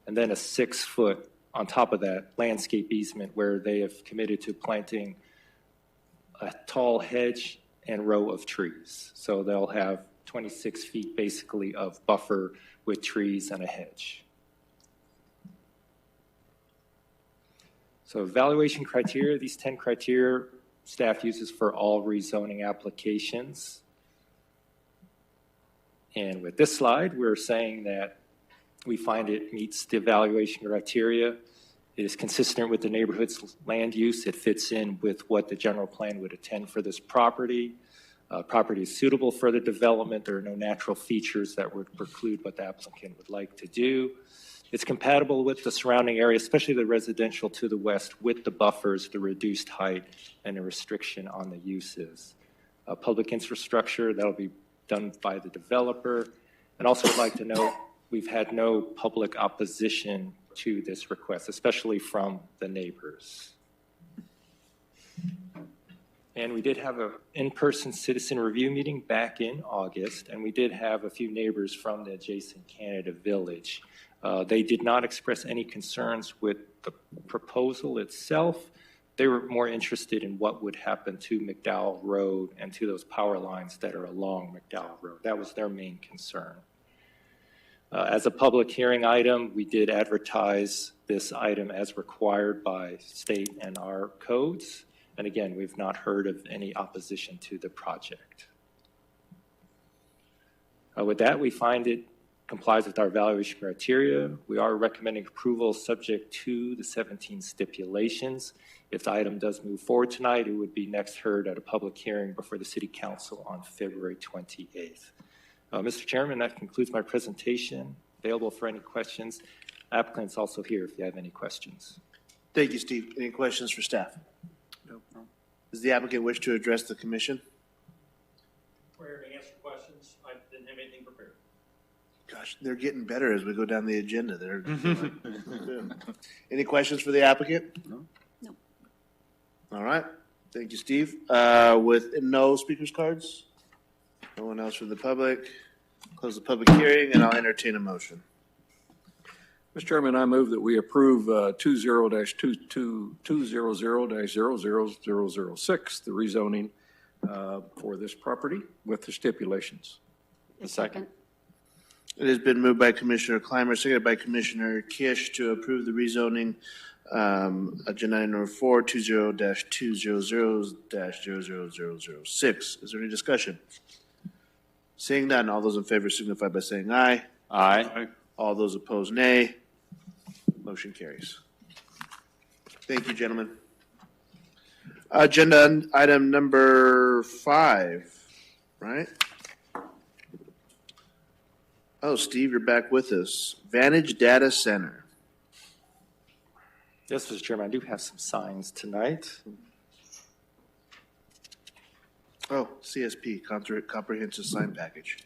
S18: and then a 6-foot on top of that landscape easement where they have committed to planting a tall hedge and row of trees. So they'll have 26 feet basically of buffer with trees and a hedge. So evaluation criteria, these 10 criteria staff uses for all rezoning applications. And with this slide, we're saying that we find it meets the evaluation criteria. It is consistent with the neighborhood's land use. It fits in with what the general plan would intend for this property. Property is suitable for the development. There are no natural features that would preclude what the applicant would like to do. It's compatible with the surrounding area, especially the residential to the west, with the buffers, the reduced height, and the restriction on the uses. Public infrastructure, that'll be done by the developer. And also would like to note, we've had no public opposition to this request, especially from the neighbors. And we did have an in-person citizen review meeting back in August, and we did have a few neighbors from the adjacent Canada Village. They did not express any concerns with the proposal itself. They were more interested in what would happen to McDowell Road and to those power lines that are along McDowell Road. That was their main concern. As a public hearing item, we did advertise this item as required by state and our codes. And again, we've not heard of any opposition to the project. With that, we find it complies with our evaluation criteria. We are recommending approval subject to the 17 stipulations. If the item does move forward tonight, it would be next heard at a public hearing before the City Council on February 28th. Mr. Chairman, that concludes my presentation. Available for any questions. Applicant's also here if you have any questions.
S1: Thank you, Steve. Any questions for staff?
S14: No.
S1: Does the applicant wish to address the commission?
S13: We're here to answer questions. I didn't have anything prepared.
S1: Gosh, they're getting better as we go down the agenda. They're Any questions for the applicant?
S14: No.
S7: No.
S1: All right. Thank you, Steve. With no speakers cards, no one else from the public, close the public hearing, and I'll entertain a motion.
S14: Mr. Chairman, I move that we approve 20-200-00006, the rezoning for this property with the stipulations.
S7: A second.
S1: It has been moved by Commissioner Clymer, seconded by Commissioner Kish to approve the rezoning, agenda item number 4, 20-200-00006. Is there any discussion? Seeing none, all those in favor signify by saying aye.
S5: Aye.
S1: All those opposed, nay. Motion carries. Thank you, gentlemen. Agenda item number 5, right? Oh, Steve, you're back with us. Vantage Data Center.
S18: Yes, Mr. Chairman, I do have some signs tonight.
S1: Oh, CSP, Comprehensive Sign Package.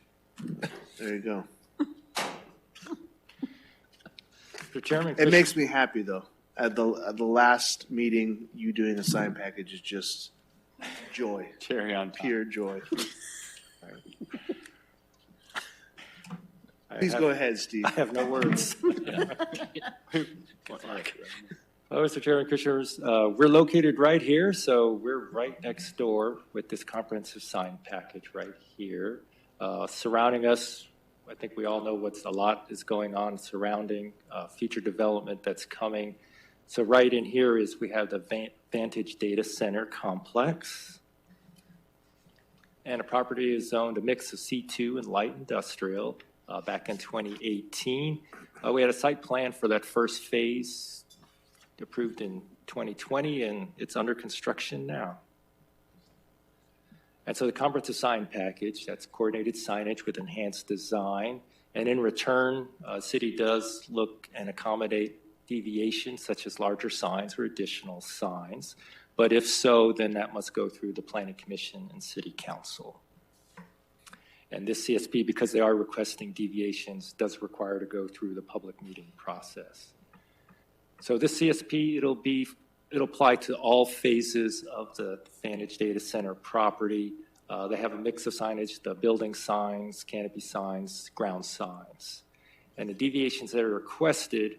S1: There you go.
S18: Mr. Chairman,
S1: It makes me happy, though. At the last meeting, you doing a sign package is just joy.
S5: Cherry on top.
S1: Pure joy. Please go ahead, Steve.
S18: I have no words. Well, Mr. Chairman, Commissioners, we're located right here, so we're right next door with this comprehensive sign package right here. Surrounding us, I think we all know a lot is going on surrounding future development that's coming. So right in here is we have the Vantage Data Center Complex. And the property is zoned a mix of C2 and light industrial back in 2018. We had a site plan for that first phase approved in 2020, and it's under construction now. And so the comprehensive sign package, that's coordinated signage with enhanced design. And in return, city does look and accommodate deviations such as larger signs or additional signs. But if so, then that must go through the Planning Commission and City Council. And this CSP, because they are requesting deviations, does require to go through the public meeting process. So this CSP, it'll apply to all phases of the Vantage Data Center property. They have a mix of signage, the building signs, canopy signs, ground signs. And the deviations that are requested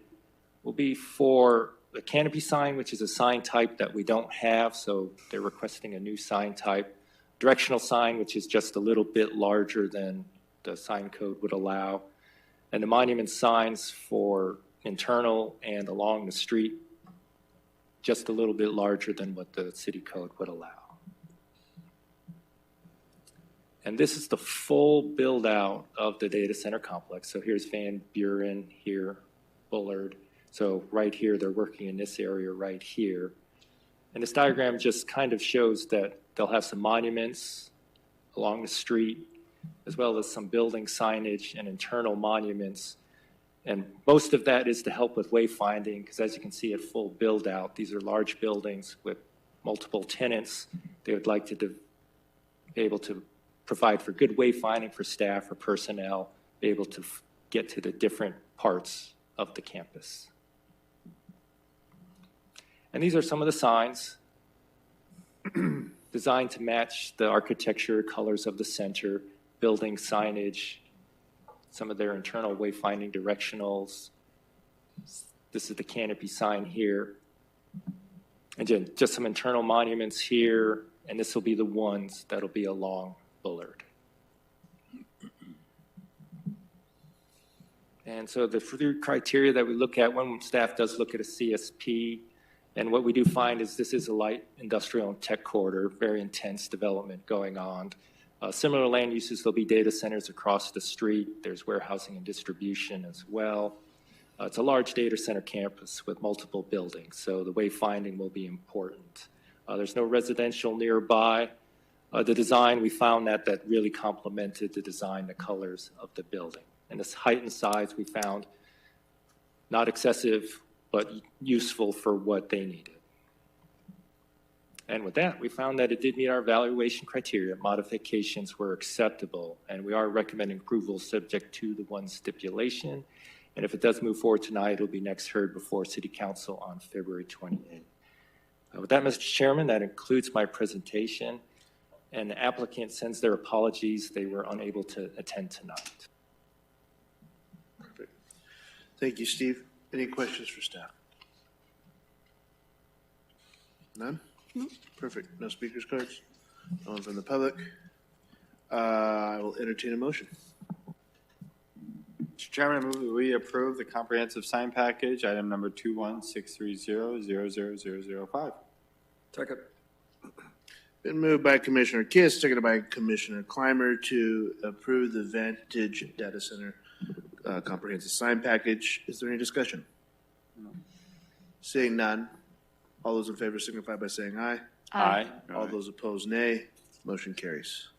S18: will be for the canopy sign, which is a sign type that we don't have, so they're requesting a new sign type. Directional sign, which is just a little bit larger than the sign code would allow. And the monument signs for internal and along the street, just a little bit larger than what the city code would allow. And this is the full build out of the data center complex. So here's Van Buren, here, Bullard. So right here, they're working in this area right here. And this diagram just kind of shows that they'll have some monuments along the street, as well as some building signage and internal monuments. And most of that is to help with wayfinding, because as you can see at full build out, these are large buildings with multiple tenants. They would like to be able to provide for good wayfinding for staff or personnel, be able to get to the different parts of the campus. And these are some of the signs designed to match the architecture colors of the center, building signage, some of their internal wayfinding directionals. This is the canopy sign here. Again, just some internal monuments here, and this will be the ones that'll be along Bullard. And so the three criteria that we look at when staff does look at a CSP, and what we do find is this is a light industrial and tech corridor, very intense development going on. Similar land uses, there'll be data centers across the street. There's warehousing and distribution as well. It's a large data center campus with multiple buildings, so the wayfinding will be important. There's no residential nearby. The design, we found that really complemented the design, the colors of the building. And this height and size we found not excessive, but useful for what they needed. And with that, we found that it did meet our evaluation criteria. Modifications were acceptable, and we are recommending approval subject to the one stipulation. And if it does move forward tonight, it'll be next heard before City Council on February 28th. With that, Mr. Chairman, that includes my presentation. And the applicant sends their apologies. They were unable to attend tonight.
S1: Perfect. Thank you, Steve. Any questions for staff? None? No. Perfect. No speakers cards? No one from the public? I will entertain a motion.
S5: Mr. Chairman, I move that we approve the comprehensive sign package, item number 216300005.
S14: Second.
S1: Been moved by Commissioner Kiss, seconded by Commissioner Clymer to approve the Vantage Data Center comprehensive sign package. Is there any discussion? No. Seeing none, all those in favor signify by saying aye.
S5: Aye.
S1: All those opposed, nay. Motion carries.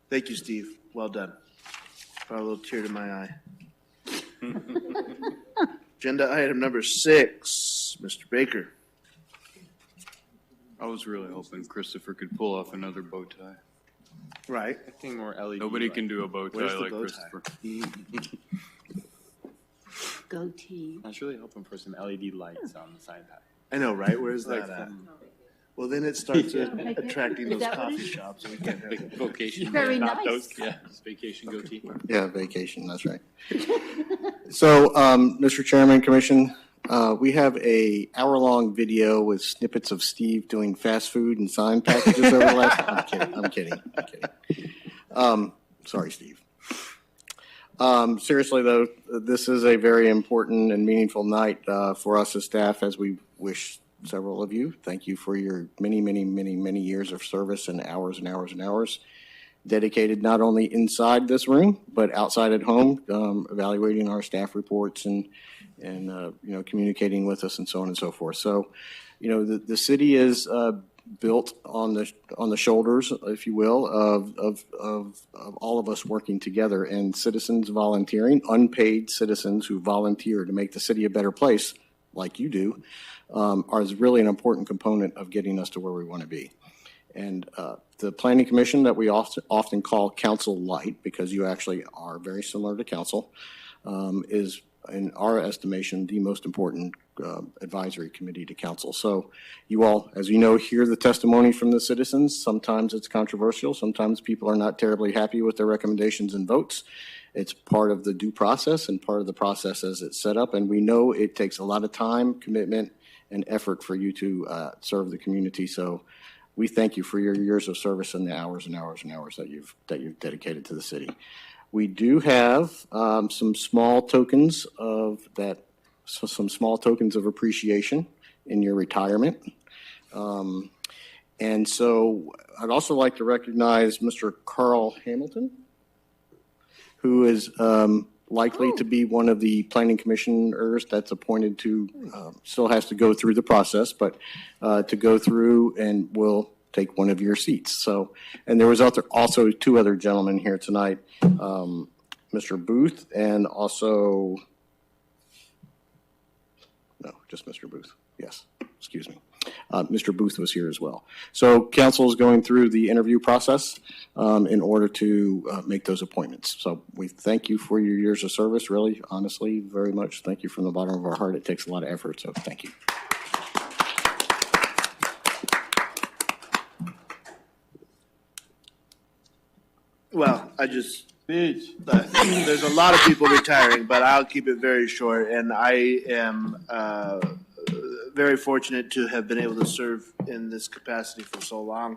S1: Thank you, Steve. Well done. Brought a little tear to my eye. Agenda item number 6, Mr. Baker.
S11: I was really hoping Christopher could pull off another bow tie.
S1: Right.
S5: I think more LED.
S11: Nobody can do a bow tie
S1: Where's the
S11: like
S1: bow tie?
S11: Christopher.
S7: Goatee.
S5: I was really hoping for some LED lights on the sign pack.
S1: I know, right? Where's
S5: Like
S1: that at?
S5: some-
S1: Well, then it starts
S7: Yeah.
S1: attracting
S7: Is
S1: those
S7: that what
S1: coffee
S7: it is?
S1: shops. And we can't have it.
S13: Vocation.
S7: Very
S13: Not
S7: nice.
S13: those, yeah, it's vacation goatee.
S8: Yeah, vacation, that's right. So, Mr. Chairman, Commission, we have a hour-long video with snippets of Steve doing fast food and sign packages over the last. I'm kidding. Sorry, Steve. Seriously, though, this is a very important and meaningful night for us as staff as we wish several of you, thank you for your many, many, many, many years of service and hours and hours and hours dedicated not only inside this room, but outside at home, evaluating our staff reports and communicating with us and so on and so forth. So, the city is built on the shoulders, if you will, of all of us working together, and citizens volunteering, unpaid citizens who volunteer to make the city a better place, like you do, are really an important component of getting us to where we want to be. And the Planning Commission, that we often call Council Light, because you actually are very similar to Council, is, in our estimation, the most important advisory committee to Council. So you all, as you know, hear the testimony from the citizens. Sometimes it's controversial. Sometimes people are not terribly happy with their recommendations and votes. It's part of the due process and part of the process as it's set up. And we know it takes a lot of time, commitment, and effort for you to serve the community. So we thank you for your years of service and the hours and hours and hours that you've dedicated to the city. We do have some small tokens of appreciation in your retirement. And so I'd also like to recognize Mr. Carl Hamilton, who is likely to be one of the planning commissioners that's appointed to, still has to go through the process, but to go through and will take one of your seats. So, and there was also two other gentlemen here tonight, Mr. Booth and also, no, just Mr. Booth. Yes, excuse me. Mr. Booth was here as well. So council is going through the interview process in order to make those appointments. So we thank you for your years of service, really, honestly, very much. Thank you from the bottom of our heart. It takes a lot of effort, so thank you.
S1: Well, there's a lot of people retiring, but I'll keep it very short. And I am very fortunate to have been able to serve in this capacity for so long.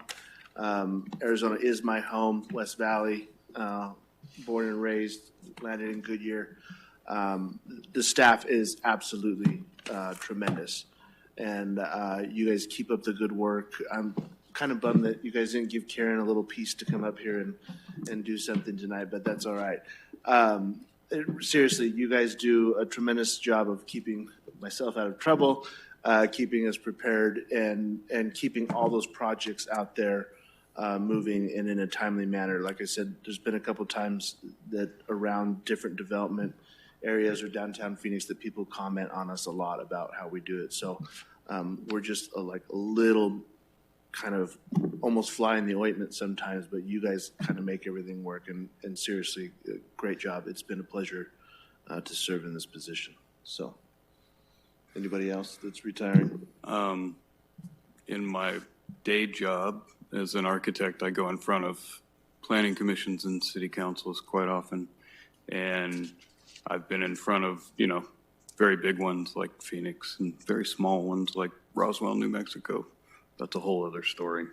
S1: Arizona is my home, West Valley, born and raised, landed in Goodyear. The staff is absolutely tremendous. And you guys keep up the good work. I'm kind of bummed that you guys didn't give Karen a little piece to come up here and do something tonight, but that's all right. Seriously, you guys do a tremendous job of keeping myself out of trouble, keeping us prepared, and keeping all those projects out there moving and in a timely manner. Like I said, there's been a couple times that around different development areas or downtown Phoenix that people comment on us a lot about how we do it. So we're just like a little kind of almost fly in the ointment sometimes, but you guys kind of make everything work, and seriously, great job. It's been a pleasure to serve in this position. So anybody else that's retiring?
S11: In my day job as an architect, I go in front of planning commissions and city councils quite often, and I've been in front of, very big ones like Phoenix and very small ones like Roswell, New Mexico. That's a whole other story.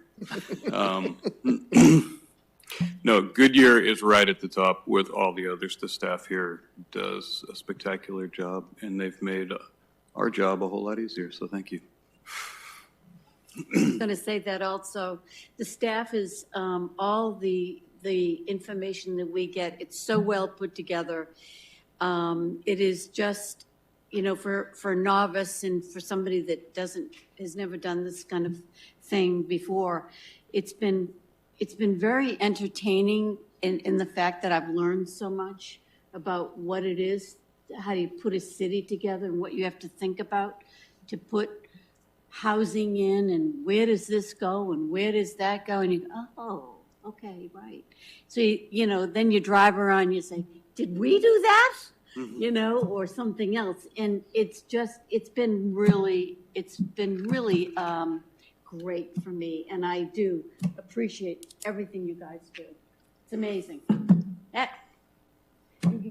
S11: No, Goodyear is right at the top with all the others. The staff here does a spectacular job, and they've made our job a whole lot easier, so thank you.
S7: I was going to say that also. The staff is, all the information that we get, it's so well put together. It is just, for a novice and for somebody that has never done this kind of thing before, it's been very entertaining in the fact that I've learned so much about what it is, how do you put a city together and what you have to think about to put housing in, and where does this go and where does that go, and you go, oh, okay, right. So, then you drive around, you say, did we do that? Or something else. And it's been really great for me. And I do appreciate everything you guys do. It's amazing.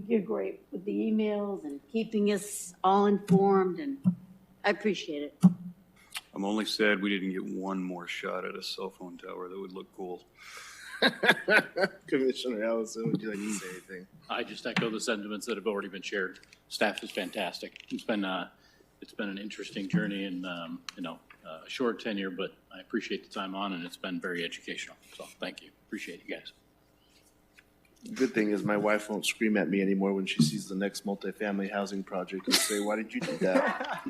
S7: You're great with the emails and keeping us all informed, and I appreciate it.
S11: I'm only sad we didn't get one more shot at a cell phone tower that would look cool.
S1: Commissioner Allison, would you like to say anything?
S13: I just echo the sentiments that have already been shared. Staff is fantastic. It's been it's been an interesting journey and, a short tenure, but I appreciate the time on and it's been very educational. So thank you. Appreciate you guys.
S1: Good thing is my wife won't scream at me anymore when she sees the next multifamily housing project and say, why did you do that?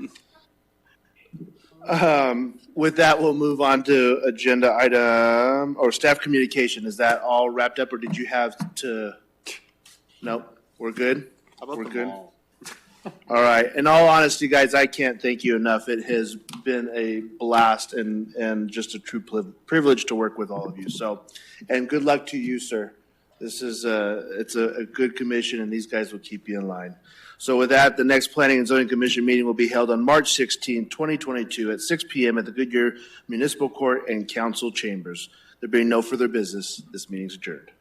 S1: With that, we'll move on to agenda item or staff communication. Is that all wrapped up or did you have to? No, we're good?
S3: How about
S1: We're
S3: the
S1: good?
S3: mall?
S1: All right. In all honesty, guys, I can't thank you enough. It has been a blast and just a true privilege to work with all of you. So, and good luck to you, sir. This is it's a good commission, and these guys will keep you in line. So with that, the next Planning and Zoning Commission meeting will be held on March 16, 2022 at 6 p.m. at the Goodyear Municipal Court and Council Chambers. There being no further business, this meeting is adjourned.